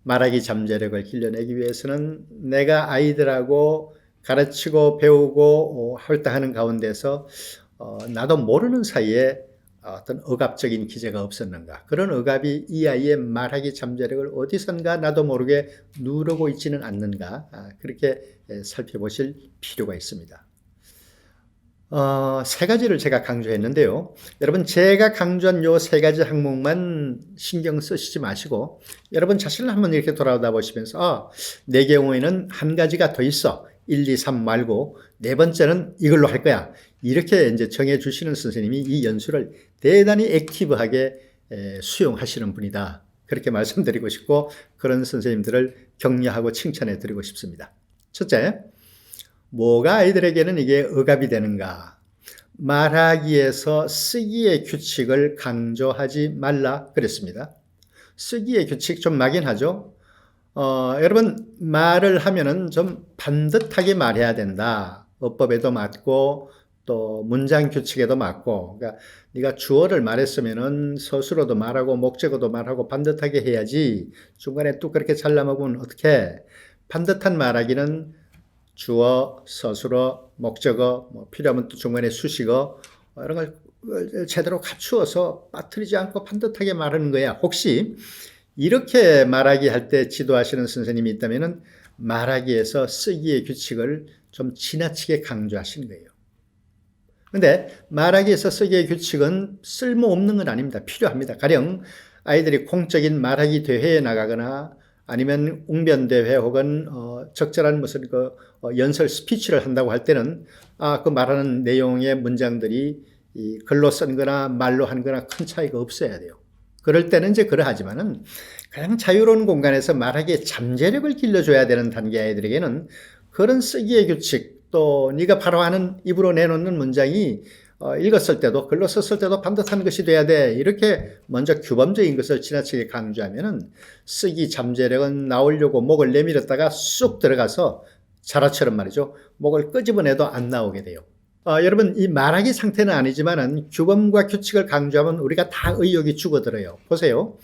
말하기 잠재력을 길러내기 위해서는 내가 아이들하고 가르치고 배우고 활동하는 가운데서 나도 모르는 사이에 어떤 억압적인 기제가 없었는가. 그런 억압이 이 아이의 말하기 잠재력을 어디선가 나도 모르게 누르고 있지는 않는가. 그렇게 살펴보실 필요가 있습니다. 세 가지를 제가 강조했는데요. 여러분 제가 강조한 요 세 가지 항목만 신경 쓰시지 마시고 여러분 자신을 한번 이렇게 돌아다 보시면서 내 경우에는 한 가지가 더 있어. 1, 2, 3 말고 네 번째는 이걸로 할 거야. 이렇게 이제 정해 주시는 선생님이 이 연수를 대단히 액티브하게 수용하시는 분이다. 그렇게 말씀드리고 싶고 그런 선생님들을 격려하고 칭찬해 드리고 싶습니다. 첫째, 뭐가 아이들에게는 이게 억압이 되는가? 말하기에서 쓰기의 규칙을 강조하지 말라 그랬습니다. 쓰기의 규칙 좀 막연하죠? 여러분 말을 하면은 좀 반듯하게 말해야 된다. 어법에도 맞고 또 문장 규칙에도 맞고 그러니까 네가 주어를 말했으면은 서술어도 말하고 목적어도 말하고 반듯하게 해야지 중간에 또 그렇게 잘라먹으면 어떡해. 반듯한 말하기는 주어, 서술어, 목적어, 뭐 필요하면 또 중간에 수식어 이런 걸 제대로 갖추어서 빠뜨리지 않고 반듯하게 말하는 거야. 혹시 이렇게 말하기 할 때 지도하시는 선생님이 있다면은 말하기에서 쓰기의 규칙을 좀 지나치게 강조하시는 거예요. 근데 말하기에서 쓰기의 규칙은 쓸모없는 건 아닙니다. 필요합니다. 가령 아이들이 공적인 말하기 대회에 나가거나 아니면 웅변대회 혹은 적절한 무슨 연설 스피치를 한다고 할 때는 그 말하는 내용의 문장들이 이 글로 쓴 거나 말로 한 거나 큰 차이가 없어야 돼요. 그럴 때는 이제 그러하지만은 가장 자유로운 공간에서 말하기에 잠재력을 길러줘야 되는 단계 아이들에게는 그런 쓰기의 규칙 또 네가 바로 하는 입으로 내놓는 문장이 읽었을 때도 글로 썼을 때도 반듯한 것이 돼야 돼. 이렇게 먼저 규범적인 것을 지나치게 강조하면은 쓰기 잠재력은 나오려고 목을 내밀었다가 쑥 들어가서 자라처럼 말이죠. 목을 끄집어내도 안 나오게 돼요. 여러분 이 말하기 상태는 아니지만은 규범과 규칙을 강조하면 우리가 다 의욕이 죽어들어요. 보세요.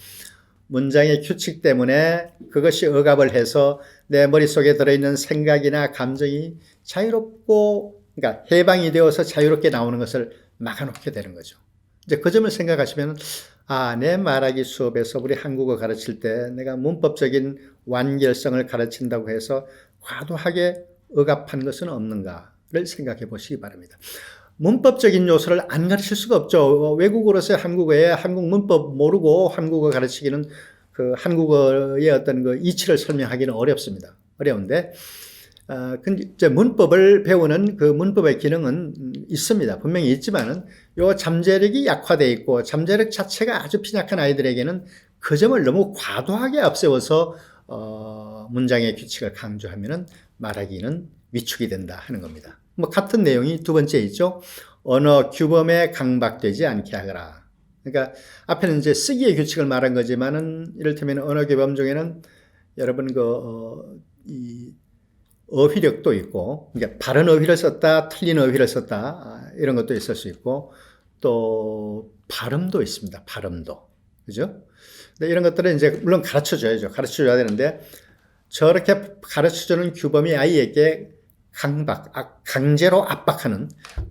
문장의 규칙 때문에 그것이 억압을 해서 내 머릿속에 들어있는 생각이나 감정이 자유롭고, 그러니까 해방이 되어서 자유롭게 나오는 것을 막아놓게 되는 거죠. 이제 그 점을 생각하시면, 내 말하기 수업에서 우리 한국어 가르칠 때 내가 문법적인 완결성을 가르친다고 해서 과도하게 억압한 것은 없는가를 생각해 보시기 바랍니다. 문법적인 요소를 안 가르칠 수가 없죠. 외국어로서 한국어에 한국 문법 모르고 한국어 가르치기는 그 한국어의 어떤 그 이치를 설명하기는 어렵습니다. 어려운데, 근데 이제 문법을 배우는 그 문법의 기능은 있습니다. 분명히 있지만은 요 잠재력이 약화되어 있고 잠재력 자체가 아주 빈약한 아이들에게는 그 점을 너무 과도하게 앞세워서 문장의 규칙을 강조하면은 말하기는 위축이 된다 하는 겁니다. 뭐 같은 내용이 두 번째 있죠. 언어 규범에 강박되지 않게 하거라. 그러니까 앞에는 이제 쓰기의 규칙을 말한 거지만은 이를테면 언어 규범 중에는 여러분 이 어휘력도 있고, 그러니까 바른 어휘를 썼다, 틀린 어휘를 썼다, 이런 것도 있을 수 있고, 또 발음도 있습니다. 발음도. 그죠? 근데 이런 것들은 이제 물론 가르쳐 줘야죠. 가르쳐 줘야 되는데, 저렇게 가르쳐 주는 규범이 아이에게 강제로 압박하는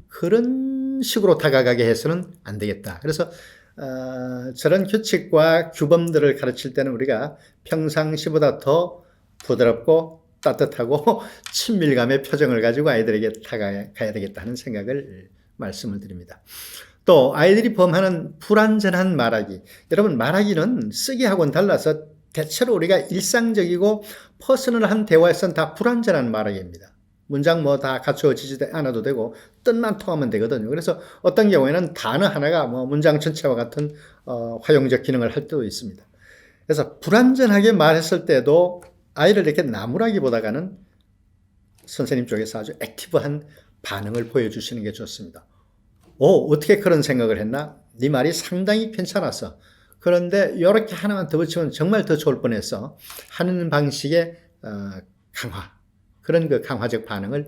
그런 식으로 다가가게 해서는 안 되겠다. 그래서 저런 규칙과 규범들을 가르칠 때는 우리가 평상시보다 더 부드럽고 따뜻하고 친밀감의 표정을 가지고 아이들에게 다가가야 되겠다는 생각을 말씀을 드립니다. 또 아이들이 범하는 불완전한 말하기. 여러분, 말하기는 쓰기하고는 달라서 대체로 우리가 일상적이고 퍼스널한 대화에서는 다 불완전한 말하기입니다. 문장 뭐 다 갖추어지지 않아도 되고 뜻만 통하면 되거든요. 그래서 어떤 경우에는 단어 하나가 뭐 문장 전체와 같은 활용적 기능을 할 때도 있습니다. 그래서 불완전하게 말했을 때도 아이를 이렇게 나무라기보다는 선생님 쪽에서 아주 액티브한 반응을 보여주시는 게 좋습니다. 어떻게 그런 생각을 했나? 네 말이 상당히 괜찮았어. 그런데 이렇게 하나만 더 붙이면 정말 더 좋을 뻔했어. 하는 방식의 강화. 그런 그 강화적 반응을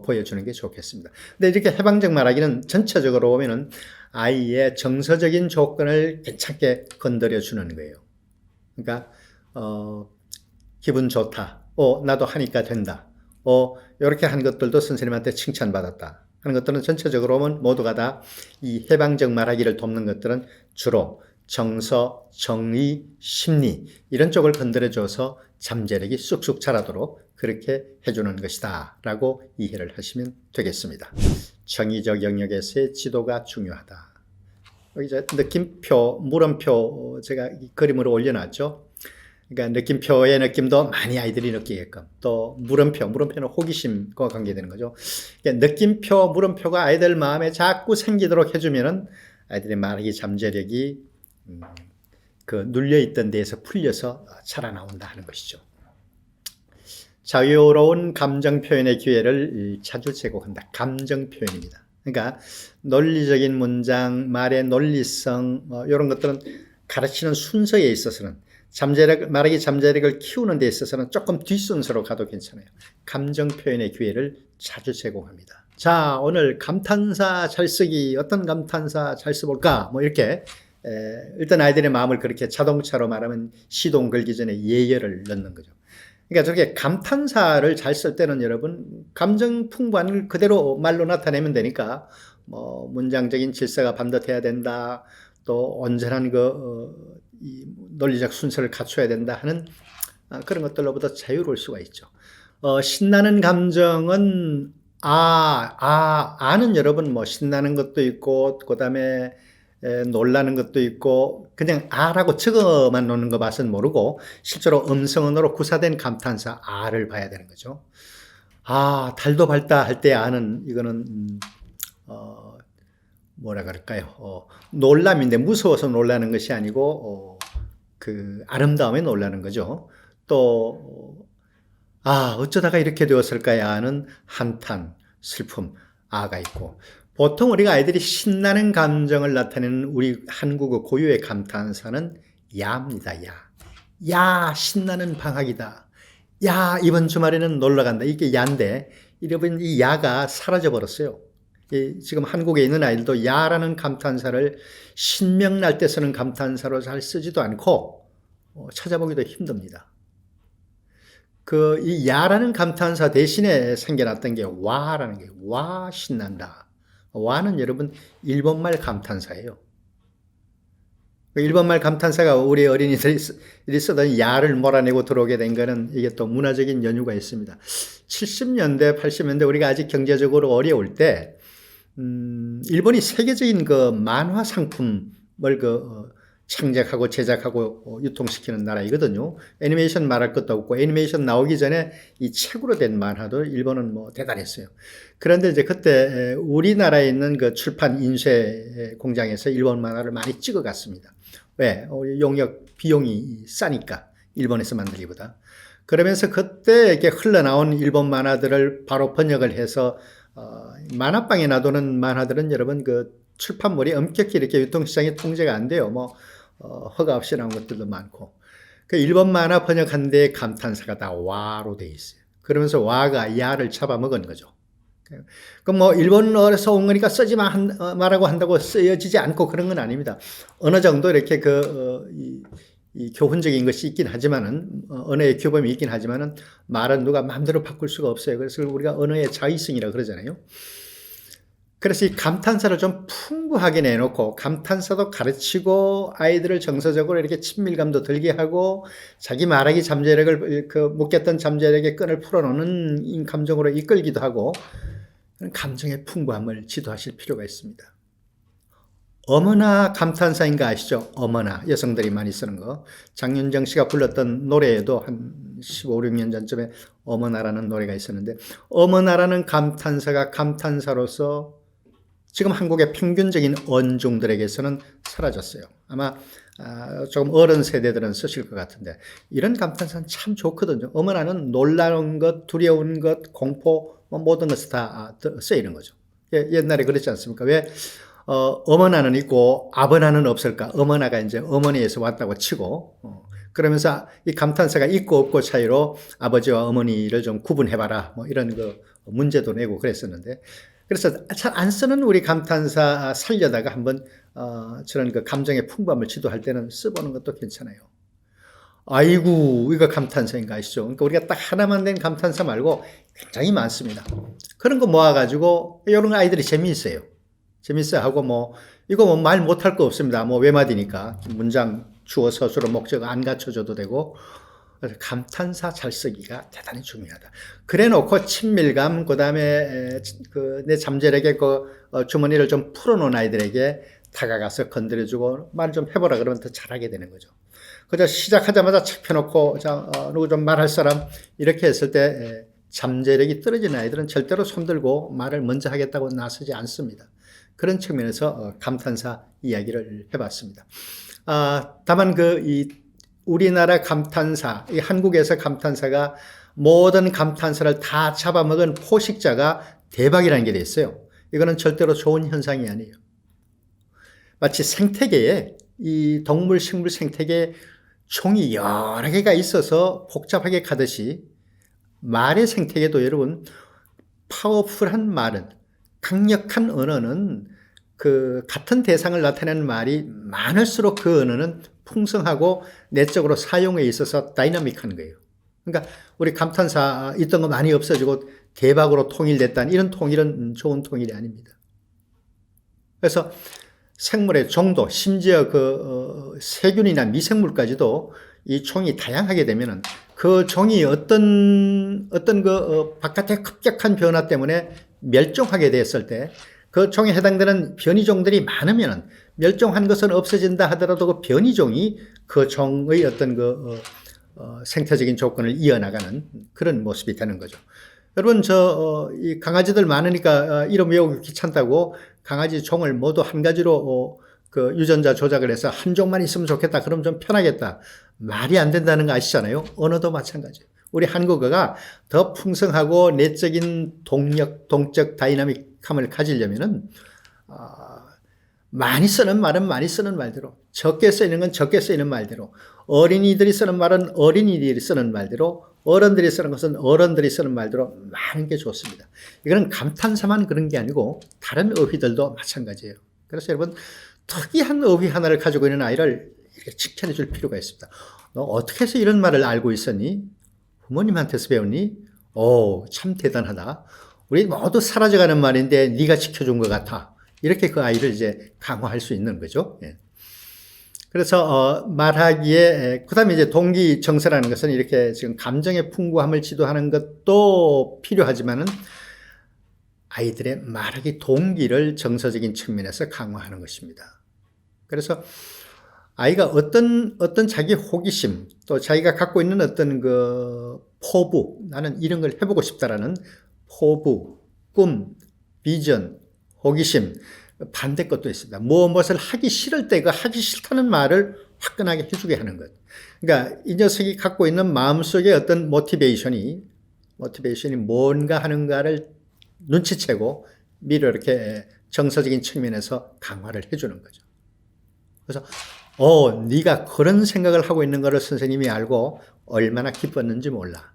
보여주는 게 좋겠습니다. 근데 이렇게 해방적 말하기는 전체적으로 보면은 아이의 정서적인 조건을 괜찮게 건드려 주는 거예요. 그러니까, 기분 좋다. 나도 하니까 된다. 이렇게 한 것들도 선생님한테 칭찬받았다. 하는 것들은 전체적으로 보면 모두가 다 이 해방적 말하기를 돕는 것들은 주로 정서, 정의, 심리 이런 쪽을 건드려줘서 잠재력이 쑥쑥 자라도록 그렇게 해주는 것이다 라고 이해를 하시면 되겠습니다. 정의적 영역에서의 지도가 중요하다. 여기 이제 느낌표, 물음표 제가 이 그림으로 올려놨죠. 그러니까 느낌표의 느낌도 많이 아이들이 느끼게끔, 또 물음표는 호기심과 관계되는 거죠. 그러니까 느낌표, 물음표가 아이들 마음에 자꾸 생기도록 해주면은 아이들의 말하기 잠재력이 그 눌려있던 데에서 풀려서 자라나온다 하는 것이죠. 자유로운 감정 표현의 기회를 자주 제공한다. 감정 표현입니다. 그러니까 논리적인 문장, 말의 논리성 이런 것들은 가르치는 순서에 있어서는 말하기 잠재력을 키우는 데 있어서는 조금 뒷순서로 가도 괜찮아요. 감정 표현의 기회를 자주 제공합니다. 자, 오늘 감탄사 잘 쓰기, 어떤 감탄사 잘 써볼까? 뭐 이렇게 일단 아이들의 마음을 그렇게 자동차로 말하면 시동 걸기 전에 예열을 넣는 거죠. 그러니까 저렇게 감탄사를 잘 쓸 때는 여러분 감정 풍부한 걸 그대로 말로 나타내면 되니까 뭐 문장적인 질서가 반듯해야 된다. 또 온전한 이 논리적 순서를 갖춰야 된다 하는 그런 것들로부터 자유로울 수가 있죠. 신나는 감정은 아는 여러분 뭐 신나는 것도 있고 그다음에 놀라는 것도 있고 그냥 아라고 적어만 놓는 거 맛은 모르고 실제로 음성언어로 구사된 감탄사 아를 봐야 되는 거죠. 달도 밝다 할 때 아는 이거는 뭐라 그럴까요? 놀람인데 무서워서 놀라는 것이 아니고 그 아름다움에 놀라는 거죠. 또 어쩌다가 이렇게 되었을까요? 아는 한탄, 슬픔, 아가 있고 보통 우리가 아이들이 신나는 감정을 나타내는 우리 한국어 고유의 감탄사는 야입니다. 야 신나는 방학이다. 야 이번 주말에는 놀러 간다. 이게 야인데 여러분 이 야가 사라져 버렸어요. 지금 한국에 있는 아이들도 야라는 감탄사를 신명날 때 쓰는 감탄사로 잘 쓰지도 않고 찾아보기도 힘듭니다. 이 야라는 감탄사 대신에 생겨났던 게 와라는 게, 와 신난다. 와는 여러분 일본말 감탄사예요. 일본말 감탄사가 우리 어린이들이 쓰던 야를 몰아내고 들어오게 된 거는 이게 또 문화적인 연유가 있습니다. 70년대, 80년대 우리가 아직 경제적으로 어려울 때, 일본이 세계적인 그 만화 상품을 창작하고 제작하고 유통시키는 나라이거든요. 애니메이션 말할 것도 없고, 애니메이션 나오기 전에 이 책으로 된 만화도 일본은 뭐 대단했어요. 그런데 이제 그때 우리나라에 있는 그 출판 인쇄 공장에서 일본 만화를 많이 찍어 갔습니다. 왜? 용역 비용이 싸니까, 일본에서 만들기보다. 그러면서 그때 이렇게 흘러나온 일본 만화들을 바로 번역을 해서 만화방에 놔두는 만화들은 여러분 그 출판물이 엄격히 이렇게 유통시장에 통제가 안 돼요. 허가 없이 나온 것들도 많고. 그 일본 만화 번역한 데 감탄사가 다 와로 돼 있어요. 그러면서 와가 야를 잡아먹은 거죠. 그럼 일본어에서 온 거니까 쓰지 말라고 한다고 쓰여지지 않고 그런 건 아닙니다. 어느 정도 이렇게 이 교훈적인 것이 있긴 하지만은, 언어의 규범이 있긴 하지만은, 말은 누가 마음대로 바꿀 수가 없어요. 그래서 우리가 언어의 자의성이라고 그러잖아요. 그래서 이 감탄사를 좀 풍부하게 내놓고, 감탄사도 가르치고, 아이들을 정서적으로 이렇게 친밀감도 들게 하고, 자기 말하기 잠재력을, 묶였던 잠재력의 끈을 풀어놓는 감정으로 이끌기도 하고, 감정의 풍부함을 지도하실 필요가 있습니다. 어머나 감탄사인 거 아시죠? 어머나, 여성들이 많이 쓰는 거. 장윤정 씨가 불렀던 노래에도 한 15, 16년 전쯤에 어머나라는 노래가 있었는데, 어머나라는 감탄사가 감탄사로서 지금 한국의 평균적인 언중들에게서는 사라졌어요. 아마 조금 어른 세대들은 쓰실 것 같은데, 이런 감탄사는 참 좋거든요. 어머나는 놀라운 것, 두려운 것, 공포, 모든 것을 다 쓰이는 거죠. 옛날에 그랬지 않습니까? 왜 어머나는 있고 아버나는 없을까? 어머나가 이제 어머니에서 왔다고 치고, 그러면서 이 감탄사가 있고 없고 차이로 아버지와 어머니를 좀 구분해봐라. 이런 문제도 내고 그랬었는데, 그래서 잘 안 쓰는 우리 감탄사 살려다가 한번 저런 감정의 풍부함을 지도할 때는 써보는 것도 괜찮아요. 아이고, 이거 감탄사인가 아시죠? 그러니까 우리가 딱 하나만 된 감탄사 말고 굉장히 많습니다. 그런 거 모아가지고, 이런 아이들이 재미있어요. 재밌어 하고 이거 말 못할 거 없습니다. 외마디니까. 문장, 주어, 서술어, 목적 안 갖춰줘도 되고. 그래서 감탄사 잘 쓰기가 대단히 중요하다. 그래 놓고 친밀감, 그 다음에 내 잠재력의 주머니를 좀 풀어놓은 아이들에게 다가가서 건드려주고 말 좀 해보라 그러면 더 잘하게 되는 거죠. 그저 시작하자마자 책 펴놓고, 누구 좀 말할 사람, 이렇게 했을 때 잠재력이 떨어지는 아이들은 절대로 손들고 말을 먼저 하겠다고 나서지 않습니다. 그런 측면에서 감탄사 이야기를 해봤습니다. 다만 우리나라 감탄사, 이 한국에서 감탄사가 모든 감탄사를 다 잡아먹은 포식자가 대박이라는 게 있어요. 이거는 절대로 좋은 현상이 아니에요. 마치 생태계에, 이 동물, 식물 생태계에 총이 여러 개가 있어서 복잡하게 가듯이 말의 생태계도 여러분, 파워풀한 말은, 강력한 언어는 같은 대상을 나타내는 말이 많을수록 그 언어는 풍성하고 내적으로 사용에 있어서 다이나믹한 거예요. 그러니까 우리 감탄사 있던 거 많이 없어지고 대박으로 통일됐다는 이런 통일은 좋은 통일이 아닙니다. 그래서 생물의 종도, 심지어 세균이나 미생물까지도 이 종이 다양하게 되면은 그 종이 어떤 바깥의 급격한 변화 때문에 멸종하게 됐을 때 그 종에 해당되는 변이종들이 많으면 멸종한 것은 없어진다 하더라도 그 변이종이 그 종의 어떤 생태적인 조건을 이어나가는 그런 모습이 되는 거죠. 여러분, 이 강아지들 많으니까 이름 외우기 귀찮다고 강아지 종을 모두 한 가지로 유전자 조작을 해서 한 종만 있으면 좋겠다. 그럼 좀 편하겠다. 말이 안 된다는 거 아시잖아요. 언어도 마찬가지예요. 우리 한국어가 더 풍성하고 내적인 동적 다이나믹함을 가지려면은, 많이 쓰는 말은 많이 쓰는 말대로, 적게 쓰이는 건 적게 쓰이는 말대로, 어린이들이 쓰는 말은 어린이들이 쓰는 말대로, 어른들이 쓰는 것은 어른들이 쓰는 말대로 많은 게 좋습니다. 이거는 감탄사만 그런 게 아니고 다른 어휘들도 마찬가지예요. 그래서 여러분, 특이한 어휘 하나를 가지고 있는 아이를 이렇게 칭찬해 줄 필요가 있습니다. 너 어떻게 해서 이런 말을 알고 있었니? 부모님한테서 배웠니? 오, 참 대단하다. 우리 모두 사라져가는 말인데 네가 지켜준 것 같아. 이렇게 그 아이를 이제 강화할 수 있는 거죠. 예. 그래서 말하기에 그다음에 이제 동기 정서라는 것은 이렇게 지금 감정의 풍부함을 지도하는 것도 필요하지만은 아이들의 말하기 동기를 정서적인 측면에서 강화하는 것입니다. 그래서 아이가 어떤 자기 호기심 또 자기가 갖고 있는 어떤 그 포부 나는 이런 걸 해보고 싶다라는 포부, 꿈, 비전, 호기심 반대 것도 있습니다. 무엇을 하기 싫을 때 그 하기 싫다는 말을 화끈하게 해주게 하는 것. 그러니까 이 녀석이 갖고 있는 마음속에 어떤 모티베이션이 뭔가 하는가를 눈치채고 미리 이렇게 정서적인 측면에서 강화를 해주는 거죠. 그래서 네가 그런 생각을 하고 있는 것을 선생님이 알고 얼마나 기뻤는지 몰라.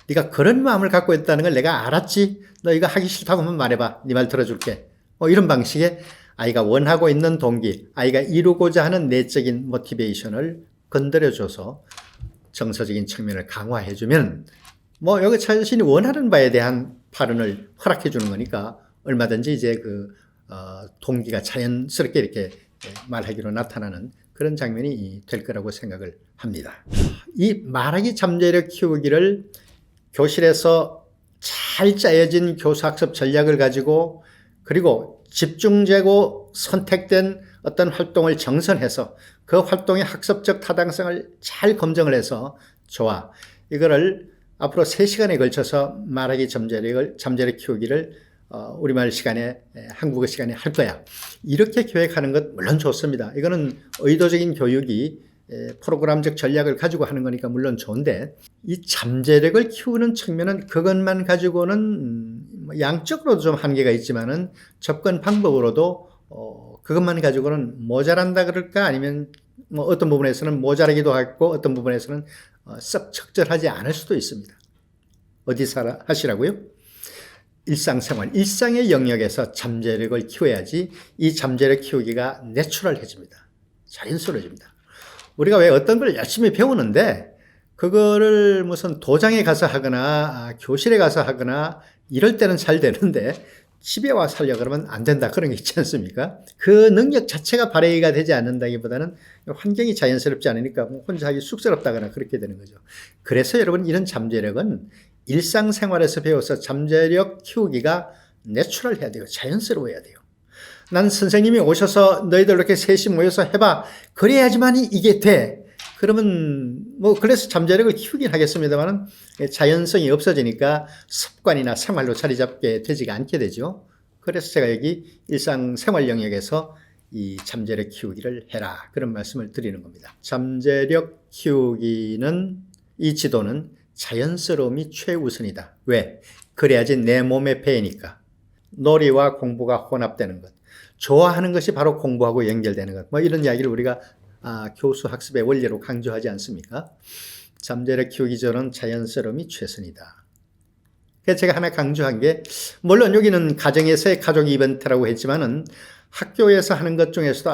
네가 그런 마음을 갖고 있다는 걸 내가 알았지. 너 이거 하기 싫다고 하면 말해봐. 네 말 들어줄게. 이런 방식의 아이가 원하고 있는 동기, 아이가 이루고자 하는 내적인 모티베이션을 건드려줘서 정서적인 측면을 강화해주면 여기 자신이 원하는 바에 대한 발언을 허락해 주는 거니까 얼마든지 이제 동기가 자연스럽게 이렇게 말하기로 나타나는 그런 장면이 될 거라고 생각을 합니다. 이 말하기 잠재력 키우기를 교실에서 잘 짜여진 교수학습 전략을 가지고 그리고 집중되고 선택된 어떤 활동을 정선해서 그 활동의 학습적 타당성을 잘 검증을 해서 좋아. 이거를 앞으로 3시간에 걸쳐서 말하기 잠재력 키우기를 우리말 시간에 한국어 시간에 할 거야. 이렇게 계획하는 것 물론 좋습니다. 이거는 의도적인 교육이 프로그램적 전략을 가지고 하는 거니까 물론 좋은데 이 잠재력을 키우는 측면은 그것만 가지고는 양적으로도 좀 한계가 있지만은 접근 방법으로도 그것만 가지고는 모자란다 그럴까 아니면 어떤 부분에서는 모자라기도 하고 어떤 부분에서는 썩 적절하지 않을 수도 있습니다. 어디서 하시라고요? 일상생활, 일상의 영역에서 잠재력을 키워야지 이 잠재력 키우기가 내추럴해집니다. 자연스러워집니다. 우리가 왜 어떤 걸 열심히 배우는데 그거를 무슨 도장에 가서 하거나 교실에 가서 하거나 이럴 때는 잘 되는데 집에 와서 하려고 그러면 안 된다 그런 게 있지 않습니까? 그 능력 자체가 발휘가 되지 않는다기보다는 환경이 자연스럽지 않으니까 혼자 하기 쑥스럽다거나 그렇게 되는 거죠. 그래서 여러분 이런 잠재력은 일상생활에서 배워서 잠재력 키우기가 내추럴해야 돼요. 자연스러워야 돼요. 난 선생님이 오셔서 너희들 이렇게 셋이 모여서 해봐. 그래야지만 이게 돼. 그러면 그래서 잠재력을 키우긴 하겠습니다만 자연성이 없어지니까 습관이나 생활로 자리 잡게 되지가 않게 되죠. 그래서 제가 여기 일상생활 영역에서 이 잠재력 키우기를 해라. 그런 말씀을 드리는 겁니다. 잠재력 키우기는 이 지도는 자연스러움이 최우선이다. 왜? 그래야지 내 몸에 배니까. 놀이와 공부가 혼합되는 것. 좋아하는 것이 바로 공부하고 연결되는 것. 이런 이야기를 우리가 교수 학습의 원리로 강조하지 않습니까? 잠재력 키우기 전은 자연스러움이 최선이다. 그래서 제가 하나 강조한 게 물론 여기는 가정에서의 가족 이벤트라고 했지만은 학교에서 하는 것 중에서도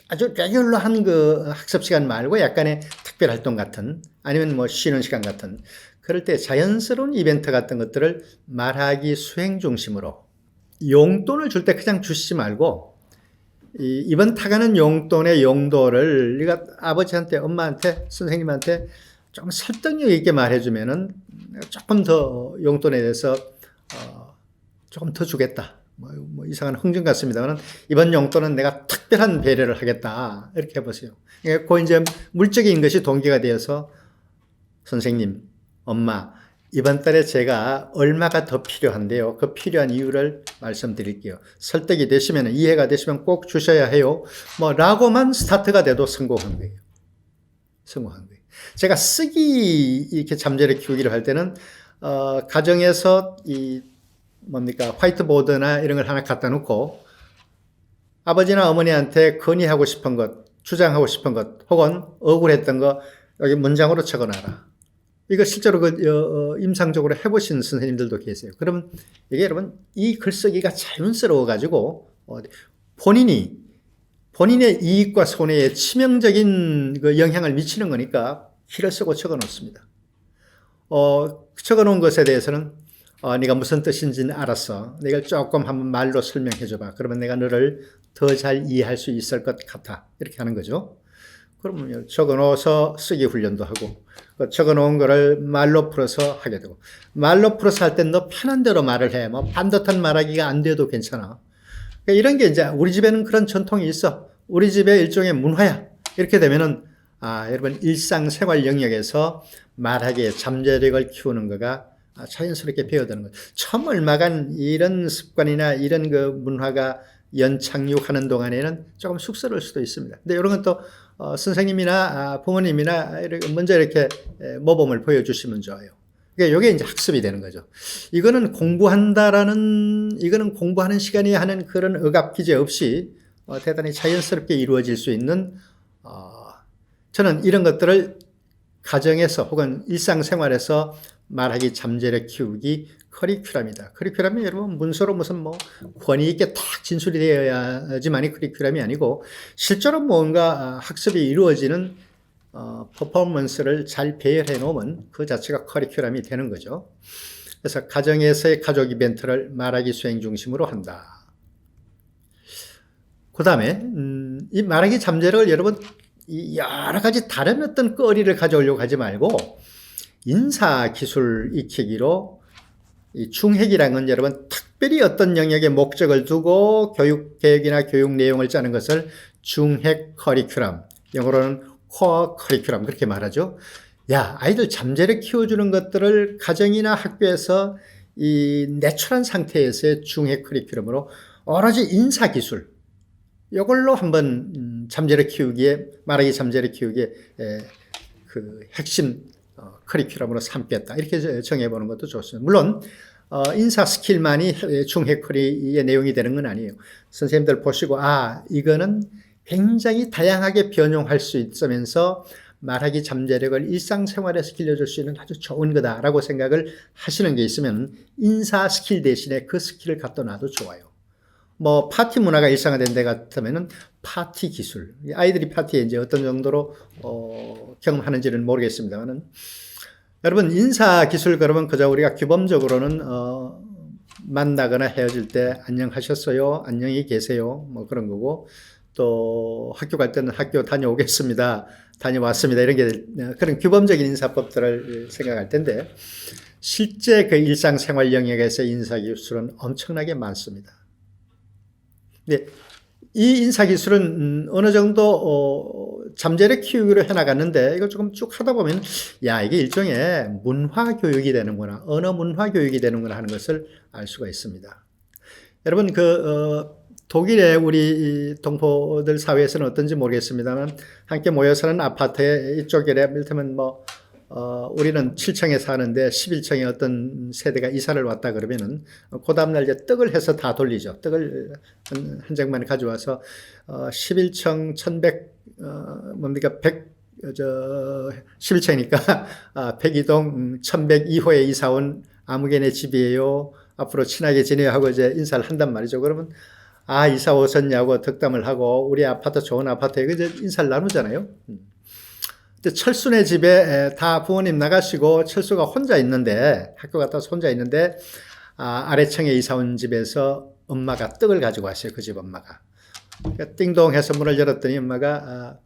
아주 레귤러한 그 학습 시간 말고 약간의 특별 활동 같은 아니면 쉬는 시간 같은 그럴 때 자연스러운 이벤트 같은 것들을 말하기 수행 중심으로 용돈을 줄 때 그냥 주시지 말고 이번 타가는 용돈의 용도를 우리가 아버지한테 엄마한테 선생님한테 좀 설득력 있게 말해주면은 조금 더 용돈에 대해서 조금 더 주겠다. 이상한 흥정 같습니다만 이번 용돈은 내가 특별한 배려를 하겠다. 이렇게 해보세요. 그 이제 물적인 것이 동기가 되어서 선생님, 엄마, 이번 달에 제가 얼마가 더 필요한데요. 그 필요한 이유를 말씀드릴게요. 설득이 되시면, 이해가 되시면 꼭 주셔야 해요. 라고만 스타트가 돼도 성공한 거예요. 성공한 거예요. 제가 이렇게 잠재력 키우기를 할 때는, 가정에서 화이트보드나 이런 걸 하나 갖다 놓고, 아버지나 어머니한테 건의하고 싶은 것, 주장하고 싶은 것, 혹은 억울했던 거, 여기 문장으로 적어 놔라. 이거 실제로 임상적으로 해보신 선생님들도 계세요. 그러면 이게 여러분 이 글쓰기가 자연스러워 가지고 본인의 이익과 손해에 치명적인 그 영향을 미치는 거니까 희를 쓰고 적어 놓습니다. 적어 놓은 것에 대해서는 네가 무슨 뜻인지는 알았어. 내가 조금 한번 말로 설명해 줘봐. 그러면 내가 너를 더 잘 이해할 수 있을 것 같아. 이렇게 하는 거죠. 그러면 적어 놓아서 쓰기 훈련도 하고, 적어 놓은 거를 말로 풀어서 하게 되고, 말로 풀어서 할 땐 너 편한 대로 말을 해. 뭐 반듯한 말하기가 안 돼도 괜찮아. 그러니까 이런 게 이제 우리 집에는 그런 전통이 있어. 우리 집의 일종의 문화야. 이렇게 되면은 여러분 일상생활 영역에서 말하기에 잠재력을 키우는 거가 자연스럽게 배워드는 거예요. 처음 얼마간 이런 습관이나 이런 그 문화가 연착륙하는 동안에는 조금 쑥스러울 수도 있습니다. 근데 이런 건 또 선생님이나 부모님이나 먼저 이렇게 모범을 보여주시면 좋아요. 그러니까 이게 이제 학습이 되는 거죠. 이거는 공부하는 시간이 하는 그런 억압 기제 없이 대단히 자연스럽게 이루어질 수 있는 저는 이런 것들을 가정에서 혹은 일상생활에서 말하기 잠재력 키우기 커리큘럼이다. 커리큘럼이 여러분 문서로 무슨 뭐 권위 있게 딱 진술이 되어야지만이 커리큘럼이 아니고 실제로 뭔가 학습이 이루어지는 퍼포먼스를 잘 배열해 놓으면 그 자체가 커리큘럼이 되는 거죠. 그래서 가정에서의 가족 이벤트를 말하기 수행 중심으로 한다. 그 다음에 이 말하기 잠재력을 여러분 여러 가지 다른 어떤 거리를 가져오려고 하지 말고 인사기술 익히기로 이 중핵이라는 건 여러분 특별히 어떤 영역에 목적을 두고 교육계획이나 교육 내용을 짜는 것을 중핵 커리큘럼, 영어로는 코어 커리큘럼 그렇게 말하죠. 아이들 잠재력 키워주는 것들을 가정이나 학교에서 이 내추럴한 상태에서의 중핵 커리큘럼으로 오로지 인사기술 이걸로 한번 잠재력 키우기에 말하기 잠재력 키우기에 그 핵심 커리큘럼으로 삼겠다 이렇게 정해보는 것도 좋습니다. 물론 인사 스킬만이 중핵 커리의 내용이 되는 건 아니에요. 선생님들 보시고 이거는 굉장히 다양하게 변용할 수 있으면서 말하기 잠재력을 일상생활에서 길러줄 수 있는 아주 좋은 거다라고 생각을 하시는 게 있으면 인사 스킬 대신에 그 스킬을 갖다 놔도 좋아요. 뭐 파티 문화가 일상화된 데 같으면은 파티 기술, 아이들이 파티에 이제 어떤 정도로 경험하는지는 모르겠습니다만은 여러분 인사 기술 그러면 그저 우리가 규범적으로는 만나거나 헤어질 때 안녕하셨어요, 안녕히 계세요 뭐 그런 거고 또 학교 갈 때는 학교 다녀오겠습니다, 다녀왔습니다 이런 게 그런 규범적인 인사법들을 생각할 텐데 실제 그 일상생활 영역에서 인사 기술은 엄청나게 많습니다. 네, 이 인사기술은 어느 정도 잠재력 키우기로 해나갔는데 이걸 조금 쭉 하다 보면 이게 일종의 문화교육이 되는구나, 언어 문화교육이 되는구나 하는 것을 알 수가 있습니다. 여러분 독일의 우리 동포들 사회에서는 어떤지 모르겠습니다만 함께 모여 사는 아파트에 이쪽에 이를테면 우리는 7층에 사는데 11층에 어떤 세대가 이사를 왔다 그러면은 그 다음날 이제 떡을 해서 다 돌리죠. 떡을 한 장만 가져와서 11층 1100 뭡니까 11층이니까 102동 1102호에 이사 온 아무개네 집이에요. 앞으로 친하게 지내요 하고 이제 인사를 한단 말이죠. 그러면 이사 오셨냐고 덕담을 하고 우리 아파트 좋은 아파트에 이제 인사를 나누잖아요. 철수네 집에 다 부모님 나가시고 철수가 혼자 있는데 학교 갔다 와서 혼자 있는데 아래층에 이사 온 집에서 엄마가 떡을 가지고 왔어요. 그 집 엄마가. 그러니까 띵동 해서 문을 열었더니 엄마가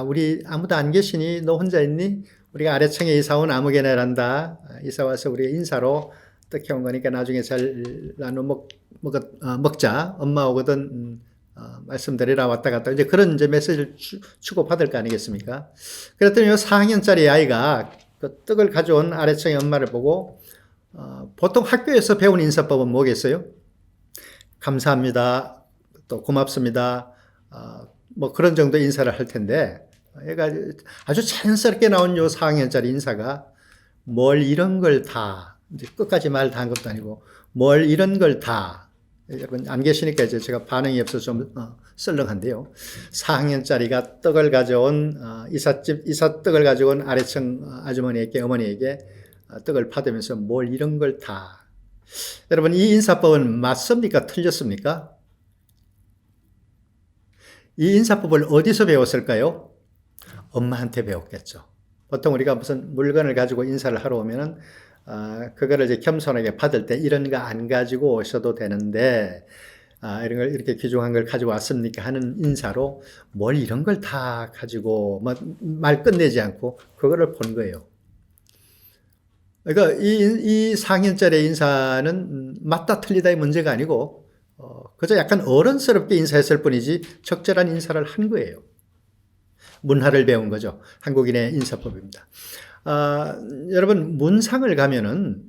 우리 아무도 안 계시니 너 혼자 있니? 우리가 아래층에 이사 온 아무개네란다. 이사 와서 우리가 인사로 떡 해온 거니까 나중에 잘 나눠 먹자. 엄마 오거든 말씀드리라 왔다 갔다 이제 그런 이제 메시지를 주고받을 거 아니겠습니까? 그랬더니 4학년짜리 아이가 그 떡을 가져온 아래층의 엄마를 보고 보통 학교에서 배운 인사법은 뭐겠어요? 감사합니다. 또 고맙습니다. 뭐 그런 정도 인사를 할 텐데 얘가 아주 자연스럽게 나온 요 4학년짜리 인사가 뭘 이런 걸 다 이제 끝까지 말 다 한 것도 아니고 뭘 이런 걸 다 여러분 안 계시니까 이제 제가 반응이 없어서 좀 썰렁한데요. 4학년짜리가 떡을 가져온 이삿 떡을 가져온 아래층 아주머니에게 어머니에게 떡을 받으면서 뭘 이런 걸 다. 여러분 이 인사법은 맞습니까? 틀렸습니까? 이 인사법을 어디서 배웠을까요? 엄마한테 배웠겠죠. 보통 우리가 무슨 물건을 가지고 인사를 하러 오면은 그거를 이제 겸손하게 받을 때 이런 거 안 가지고 오셔도 되는데 이런 걸 이렇게 귀중한 걸 가지고 왔습니까 하는 인사로 뭘 이런 걸 다 가지고 말 끝내지 않고 그거를 본 거예요. 그러니까 이 상인절의 인사는 맞다 틀리다의 문제가 아니고 그저 약간 어른스럽게 인사했을 뿐이지 적절한 인사를 한 거예요. 문화를 배운 거죠. 한국인의 인사법입니다. 여러분 문상을 가면은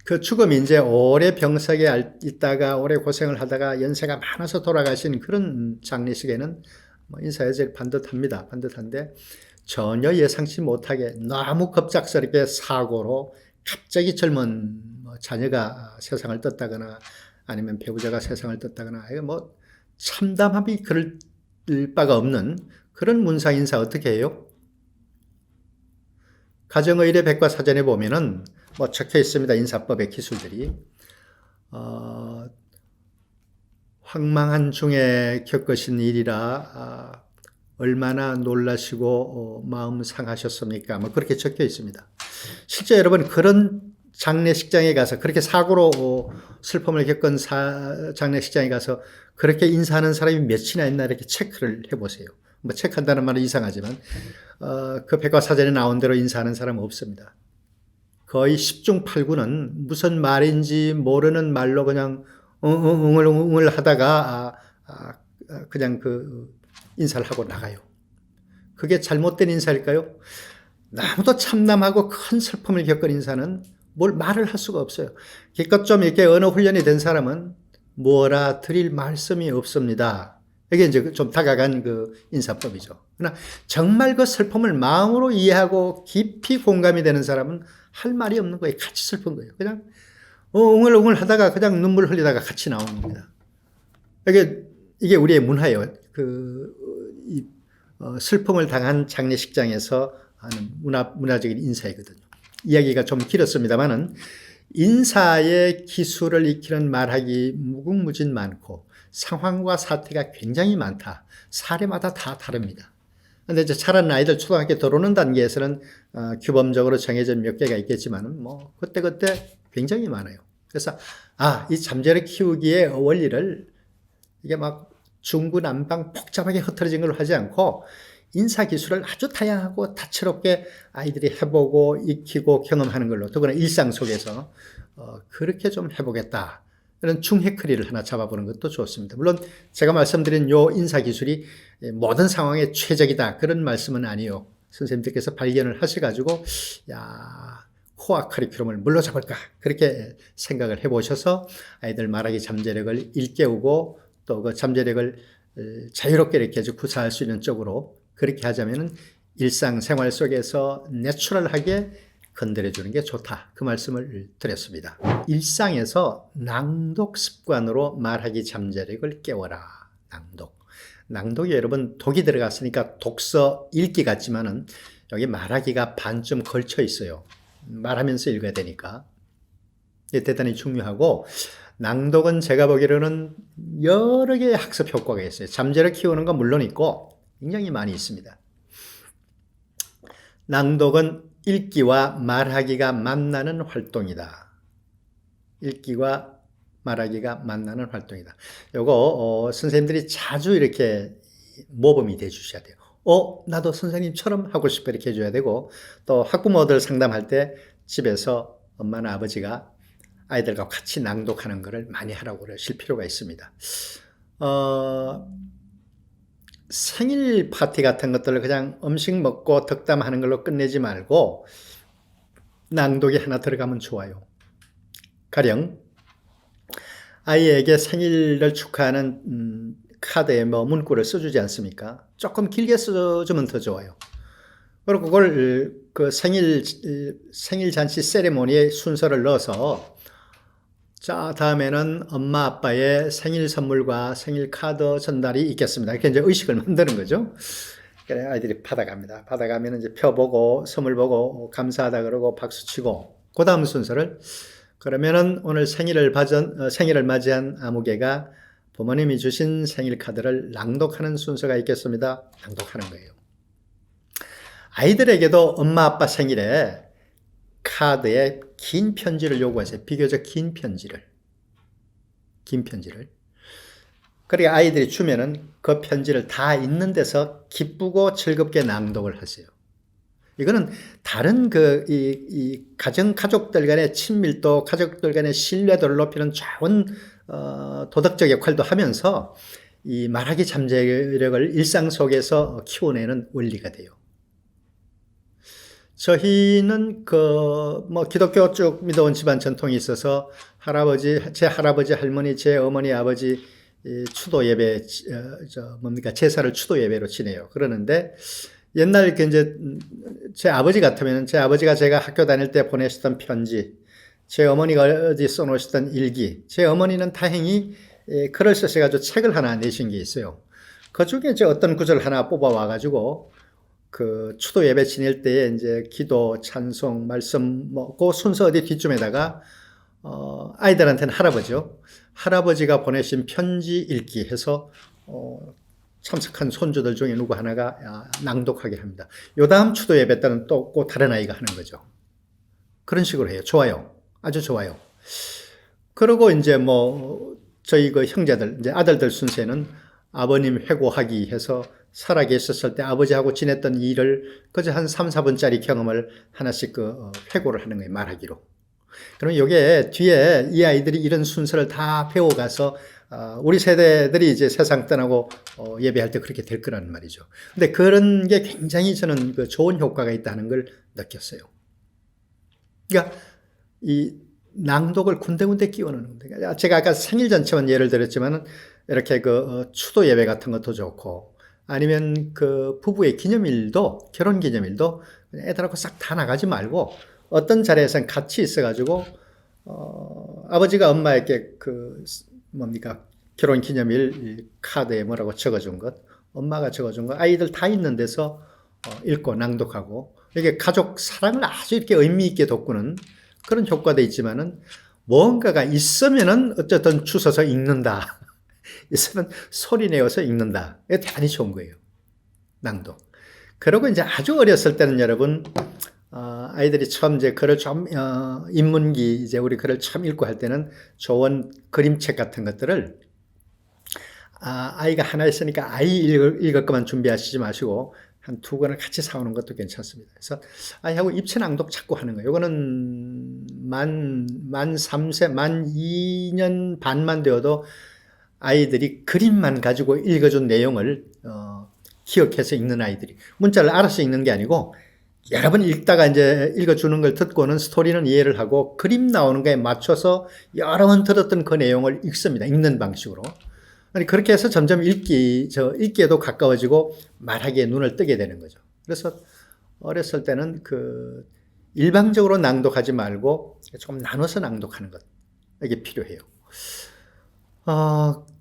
그 죽음이 이제 오래 병석에 있다가 오래 고생을 하다가 연세가 많아서 돌아가신 그런 장례식에는 인사해야 반듯합니다. 반듯한데 전혀 예상치 못하게 너무 급작스럽게 사고로 갑자기 젊은 자녀가 세상을 떴다거나 아니면 배우자가 세상을 떴다거나 뭐 참담함이 그럴 바가 없는 그런 문상 인사 어떻게 해요? 가정의례 백과사전에 보면은 뭐 적혀 있습니다. 인사법의 기술들이. 황망한 중에 겪으신 일이라 얼마나 놀라시고 마음 상하셨습니까? 뭐 그렇게 적혀 있습니다. 실제 여러분 그런 장례식장에 가서 그렇게 사고로 슬픔을 겪은 장례식장에 가서 그렇게 인사하는 사람이 몇이나 있나 이렇게 체크를 해보세요. 뭐 체크한다는 말은 이상하지만 그 백과사전에 나온 대로 인사하는 사람은 없습니다. 거의 10중 8구는 무슨 말인지 모르는 말로 그냥 웅을 하다가 그냥 그 인사를 하고 나가요. 그게 잘못된 인사일까요? 너무도 참담하고 큰 슬픔을 겪은 인사는 뭘 말을 할 수가 없어요. 기껏 좀 이렇게 언어 훈련이 된 사람은 뭐라 드릴 말씀이 없습니다. 이게 이제 좀 다가간 그 인사법이죠. 그러나 정말 그 슬픔을 마음으로 이해하고 깊이 공감이 되는 사람은 할 말이 없는 거예요. 같이 슬픈 거예요. 그냥 웅얼웅얼 하다가 그냥 눈물 흘리다가 같이 나오는 겁니다. 이게 우리의 문화예요. 슬픔을 당한 장례식장에서 하는 문화적인 인사이거든요. 이야기가 좀 길었습니다만은 인사의 기술을 익히는 말하기 무궁무진 많고 상황과 사태가 굉장히 많다. 사례마다 다 다릅니다. 근데 이제 자라는 아이들 초등학교 들어오는 단계에서는 규범적으로 정해진 몇 개가 있겠지만은 뭐 그때그때 굉장히 많아요. 그래서 이 잠재력 키우기의 원리를 이게 막 중구난방 복잡하게 흩어진 걸로 하지 않고 인사 기술을 아주 다양하고 다채롭게 아이들이 해보고 익히고 경험하는 걸로 더구나 일상 속에서 그렇게 좀 해보겠다. 이런 중해크리를 하나 잡아보는 것도 좋습니다. 물론 제가 말씀드린 요 인사 기술이 모든 상황에 최적이다. 그런 말씀은 아니에요. 선생님들께서 발견을 하셔가지고 코어 커리큘럼을 물러잡을까 그렇게 생각을 해보셔서 아이들 말하기 잠재력을 일깨우고 또 그 잠재력을 자유롭게 이렇게 구사할 수 있는 쪽으로 그렇게 하자면은 일상생활 속에서 내추럴하게 건드려주는 게 좋다. 그 말씀을 드렸습니다. 일상에서 낭독 습관으로 말하기 잠재력을 깨워라. 낭독이 여러분 독이 들어갔으니까 독서 읽기 같지만은 여기 말하기가 반쯤 걸쳐 있어요. 말하면서 읽어야 되니까. 이게 대단히 중요하고 낭독은 제가 보기로는 여러 개의 학습 효과가 있어요. 잠재력 키우는 건 물론 있고 굉장히 많이 있습니다. 낭독은 읽기와 말하기가 만나는 활동이다. 읽기와 말하기가 만나는 활동이다. 요거 선생님들이 자주 이렇게 모범이 돼 주셔야 돼요. 나도 선생님처럼 하고 싶어 이렇게 해줘야 되고 또 학부모들 상담할 때 집에서 엄마나 아버지가 아이들과 같이 낭독하는 것을 많이 하라고 그러실 필요가 있습니다. 생일 파티 같은 것들을 그냥 음식 먹고 덕담하는 걸로 끝내지 말고 낭독이 하나 들어가면 좋아요. 가령 아이에게 생일을 축하하는 카드에 문구를 써주지 않습니까? 조금 길게 써주면 더 좋아요. 그리고 그걸 그 생일 잔치 세레모니에 순서를 넣어서 자, 다음에는 엄마 아빠의 생일 선물과 생일 카드 전달이 있겠습니다. 이렇게 이제 의식을 만드는 거죠. 그래, 아이들이 받아갑니다. 받아가면 이제 펴보고, 선물 보고, 감사하다 그러고, 박수 치고, 그 다음 순서를, 그러면은 오늘 생일을 맞이한 아무개가 부모님이 주신 생일 카드를 낭독하는 순서가 있겠습니다. 낭독하는 거예요. 아이들에게도 엄마 아빠 생일에 카드에 긴 편지를 요구하세요. 비교적 긴 편지를. 그러니까 아이들이 주면은 그 편지를 다 읽는 데서 기쁘고 즐겁게 낭독을 하세요. 이거는 다른 이 가족들 간의 친밀도, 가족들 간의 신뢰도를 높이는 좋은 도덕적 역할도 하면서 이 말하기 잠재력을 일상 속에서 키워내는 원리가 돼요. 저희는 기독교 쭉 믿어온 집안 전통이 있어서 제 할아버지, 할머니, 제 어머니, 아버지 추도 예배, 제사를 추도 예배로 지내요. 그러는데 옛날 이제 제 아버지 같으면 제 아버지가 제가 학교 다닐 때 보내셨던 편지, 제 어머니가 어디 써놓으셨던 일기, 제 어머니는 다행히 글을 쓰셔가지고 책을 하나 내신 게 있어요. 그 중에 이제 어떤 구절 하나 뽑아와가지고 그 추도 예배 지낼 때에 이제 기도, 찬송, 말씀 그 순서 어디 뒷쯤에다가 아이들한테는 할아버지가 보내신 편지 읽기 해서 참석한 손주들 중에 누구 하나가 낭독하게 합니다. 요 다음 추도 예배 때는 또 다른 아이가 하는 거죠. 그런 식으로 해요. 좋아요. 아주 좋아요. 그리고 이제 저희 그 형제들, 이제 아들들 순서에는 아버님 회고하기 해서 살아계셨을 때 아버지하고 지냈던 일을 그저 한 3, 4분짜리 경험을 하나씩 회고를 하는 거예요. 말하기로. 그럼 요게 뒤에 이 아이들이 이런 순서를 다 배워가서 우리 세대들이 이제 세상 떠나고 예배할 때 그렇게 될 거라는 말이죠. 근데 그런 게 굉장히 저는 그 좋은 효과가 있다는 걸 느꼈어요. 그러니까 이 낭독을 군데군데 끼워넣는 거예요. 제가 아까 생일 잔치만 예를 들었지만은 이렇게 추도 예배 같은 것도 좋고 아니면 그 부부의 기념일도, 결혼 기념일도 애들하고 싹 다 나가지 말고 어떤 자리에선 같이 있어가지고 아버지가 엄마에게 결혼 기념일 카드에 뭐라고 적어준 것, 엄마가 적어준 것, 아이들 다 있는 데서 읽고 낭독하고 이게 가족 사랑을 아주 이렇게 의미 있게 돋구는 그런 효과도 있지만은 뭔가가 있으면은 어쨌든 주워서 읽는다. 있으면 소리 내어서 읽는다. 이게 대단히 좋은 거예요. 낭독. 그리고 이제 아주 어렸을 때는 여러분, 아이들이 처음 이제 글을 좀, 인문기 이제 우리 글을 처음 읽고 할 때는 좋은 그림책 같은 것들을, 아이가 하나 있으니까 아이 읽을 것만 준비하시지 마시고, 한 2권을 같이 사오는 것도 괜찮습니다. 그래서 아이하고 입체 낭독 자꾸 하는 거예요. 이거는 만 3세, 만 2년 반만 되어도 아이들이 그림만 가지고 읽어준 내용을 기억해서 읽는 아이들이 문자를 알아서 읽는 게 아니고 여러 번 읽다가 이제 읽어주는 걸 듣고는 스토리는 이해를 하고 그림 나오는 거에 맞춰서 여러 번 들었던 그 내용을 읽습니다. 읽는 방식으로. 아니 그렇게 해서 점점 읽기에도 가까워지고 말하기에 눈을 뜨게 되는 거죠. 그래서 어렸을 때는 일방적으로 낭독하지 말고 조금 나눠서 낭독하는 것 이게 필요해요.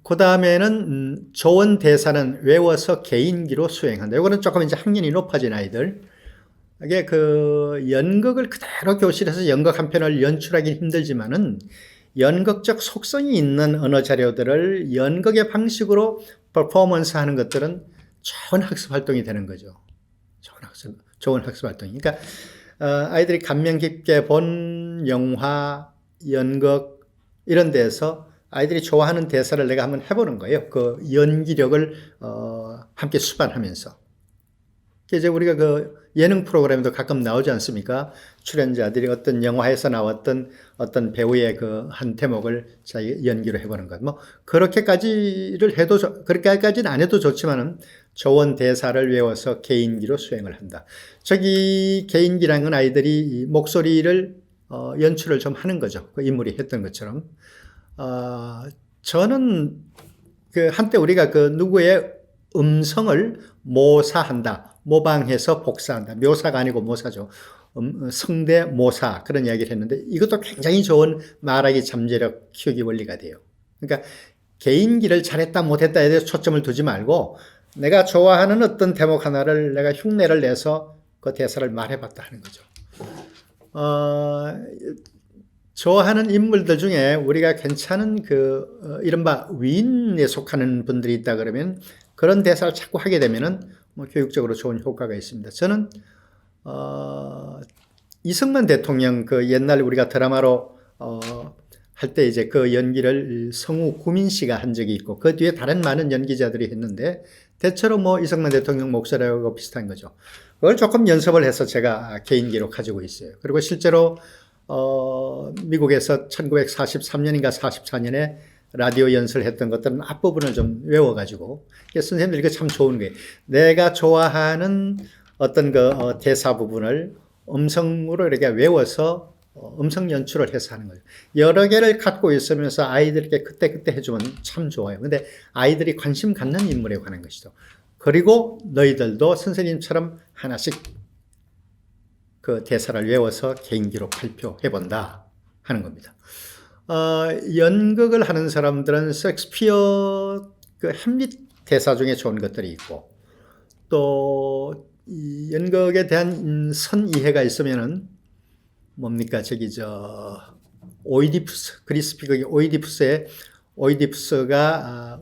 그 다음에는 좋은 대사는 외워서 개인기로 수행한다. 이거는 조금 이제 학년이 높아진 아이들. 이게 연극을 그대로 교실에서 연극 한 편을 연출하기 힘들지만은 연극적 속성이 있는 언어 자료들을 연극의 방식으로 퍼포먼스 하는 것들은 좋은 학습 활동이 되는 거죠. 좋은 학습 활동이. 그러니까, 아이들이 감명 깊게 본 영화, 연극, 이런 데서 아이들이 좋아하는 대사를 내가 한번 해보는 거예요. 그 연기력을, 함께 수반하면서. 이제 우리가 예능 프로그램도 가끔 나오지 않습니까? 출연자들이 어떤 영화에서 나왔던 어떤 배우의 한 대목을 자기 연기로 해보는 것. 그렇게까지는 안 해도 좋지만은 좋은 대사를 외워서 개인기로 수행을 한다. 저기 개인기라는 건 아이들이 목소리를, 연출을 좀 하는 거죠. 그 인물이 했던 것처럼. 저는 한때 우리가 누구의 음성을 모사한다. 모방해서 복사한다. 묘사가 아니고 모사죠. 성대 모사 그런 이야기를 했는데 이것도 굉장히 좋은 말하기 잠재력 키우기 원리가 돼요. 그러니까 개인기를 잘했다 못했다에 대해서 초점을 두지 말고 내가 좋아하는 어떤 대목 하나를 내가 흉내를 내서 그 대사를 말해봤다 하는 거죠. 좋아하는 인물들 중에 우리가 괜찮은 이른바 위인에 속하는 분들이 있다 그러면 그런 대사를 자꾸 하게 되면은 교육적으로 좋은 효과가 있습니다. 저는 이승만 대통령 그 옛날 우리가 드라마로 할 때 이제 그 연기를 성우 구민 씨가 한 적이 있고 그 뒤에 다른 많은 연기자들이 했는데 대체로 뭐 이승만 대통령 목소리하고 비슷한 거죠. 그걸 조금 연습을 해서 제가 개인기로 가지고 있어요. 그리고 실제로 미국에서 1943년인가 44년에 라디오 연설을 했던 것들은 앞부분을 좀 외워가지고 선생님들 이거 참 좋은 거예요. 내가 좋아하는 어떤 그 대사 부분을 음성으로 이렇게 외워서 음성 연출을 해서 하는 거예요. 여러 개를 갖고 있으면서 아이들에게 그때그때 해주면 참 좋아요. 근데 아이들이 관심 갖는 인물에 관한 것이죠. 그리고 너희들도 선생님처럼 하나씩 그 대사를 외워서 개인기로 발표해본다 하는 겁니다. 연극을 하는 사람들은 셰익스피어 그 햄릿 대사 중에 좋은 것들이 있고 또 이 연극에 대한 선이해가 있으면은 뭡니까 오이디푸스 그리스 비극의 오이디푸스가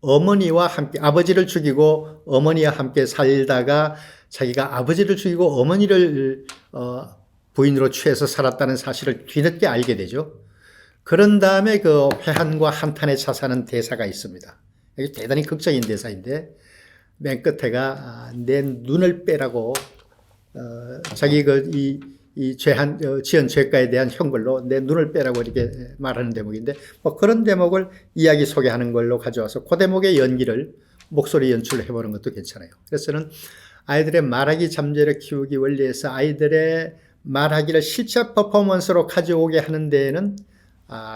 어머니와 함께 아버지를 죽이고 어머니와 함께 살다가 자기가 아버지를 죽이고 어머니를 부인으로 취해서 살았다는 사실을 뒤늦게 알게 되죠. 그런 다음에 그 회한과 한탄에 차사는 대사가 있습니다. 이게 대단히 극적인 대사인데 맨 끝에가 내 눈을 빼라고 자기 지은 죄가에 대한 형벌로 내 눈을 빼라고 이렇게 말하는 대목인데 뭐 그런 대목을 이야기 소개하는 걸로 가져와서 그 대목의 연기를 목소리 연출을 해보는 것도 괜찮아요. 그래서 저는 아이들의 말하기 잠재력 키우기 원리에서 아이들의 말하기를 실제 퍼포먼스로 가져오게 하는 데에는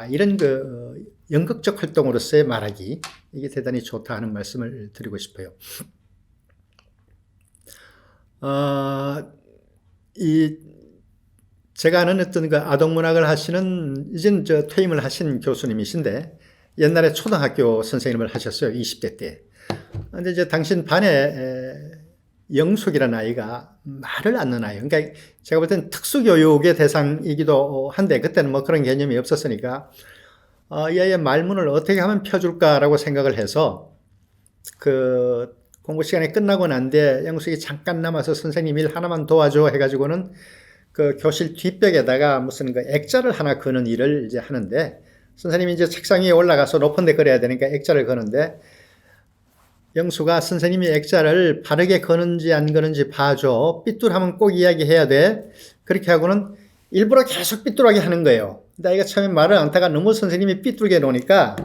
이런 그 연극적 활동으로서의 말하기 이게 대단히 좋다 하는 말씀을 드리고 싶어요. 제가 아는 어떤 그 아동문학을 하시는 이젠 퇴임을 하신 교수님이신데 옛날에 초등학교 선생님을 하셨어요. 20대 때. 근데 이제 당신 반에 영숙이라는 아이가 말을 않는 아이예요. 그러니까 제가 볼 때는 특수교육의 대상이기도 한데 그때는 뭐 그런 개념이 없었으니까 이 아이의 말문을 어떻게 하면 펴줄까라고 생각을 해서 그 공부 시간이 끝나고 난 뒤에 영숙이 잠깐 남아서 선생님 일 하나만 도와줘 해가지고는 그 교실 뒷벽에다가 무슨 그 액자를 하나 거는 일을 이제 하는데 선생님이 이제 책상 위에 올라가서 높은 데 걸어야 되니까 액자를 거는데 영수가 선생님이 액자를 바르게 거는지 안 거는지 봐줘. 삐뚤하면 꼭 이야기해야 돼. 그렇게 하고는 일부러 계속 삐뚤하게 하는 거예요. 근데 아이가 처음에 말을 않다가 너무 선생님이 삐뚤게 놓으니까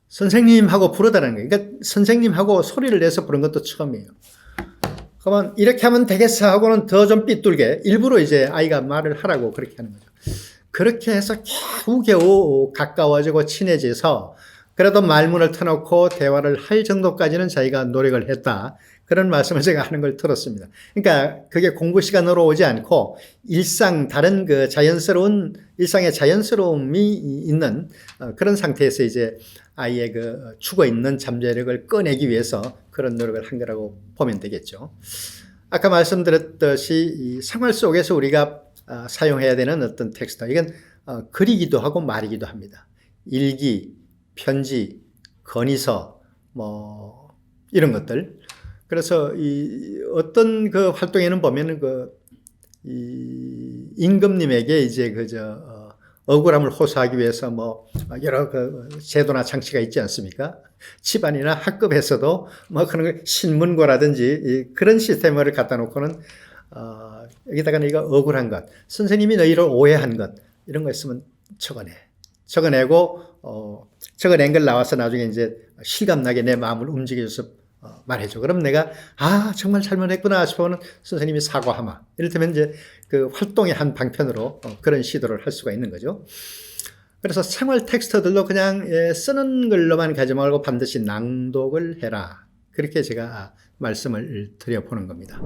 선생님하고 부르다는 거예요. 그러니까 선생님하고 소리를 내서 부른 것도 처음이에요. 그러면 이렇게 하면 되겠어 하고는 더 좀 삐뚤게 일부러 이제 아이가 말을 하라고 그렇게 하는 거죠. 그렇게 해서 겨우겨우 가까워지고 친해져서 그래도 말문을 터놓고 대화를 할 정도까지는 자기가 노력을 했다. 그런 말씀을 제가 하는 걸 들었습니다. 그러니까 그게 공부 시간으로 오지 않고 다른 그 일상의 자연스러움이 있는 그런 상태에서 이제 아이의 그 죽어 있는 잠재력을 꺼내기 위해서 그런 노력을 한 거라고 보면 되겠죠. 아까 말씀드렸듯이 이 생활 속에서 우리가 사용해야 되는 어떤 텍스트, 이건 글이기도 하고 말이기도 합니다. 일기, 편지, 건의서, 뭐 이런 것들. 그래서 어떤 그 활동에는 보면은 임금님에게 이제 억울함을 호소하기 위해서 뭐 여러 그 제도나 장치가 있지 않습니까? 집안이나 학급에서도 뭐 그런 걸 신문고라든지 그런 시스템을 갖다 놓고는 여기다가 이거 억울한 것, 선생님이 너희를 오해한 것 이런 거 있으면 적어내고 적어낸 걸 나와서 나중에 이제 실감나게 내 마음을 움직여줘서 말해줘. 그럼 내가 정말 잘못했구나 싶으면 선생님이 사과하마. 이를테면 이제 그 활동의 한 방편으로 그런 시도를 할 수가 있는 거죠. 그래서 생활 텍스트들도 그냥 쓰는 걸로만 가지 말고 반드시 낭독을 해라. 그렇게 제가 말씀을 드려보는 겁니다.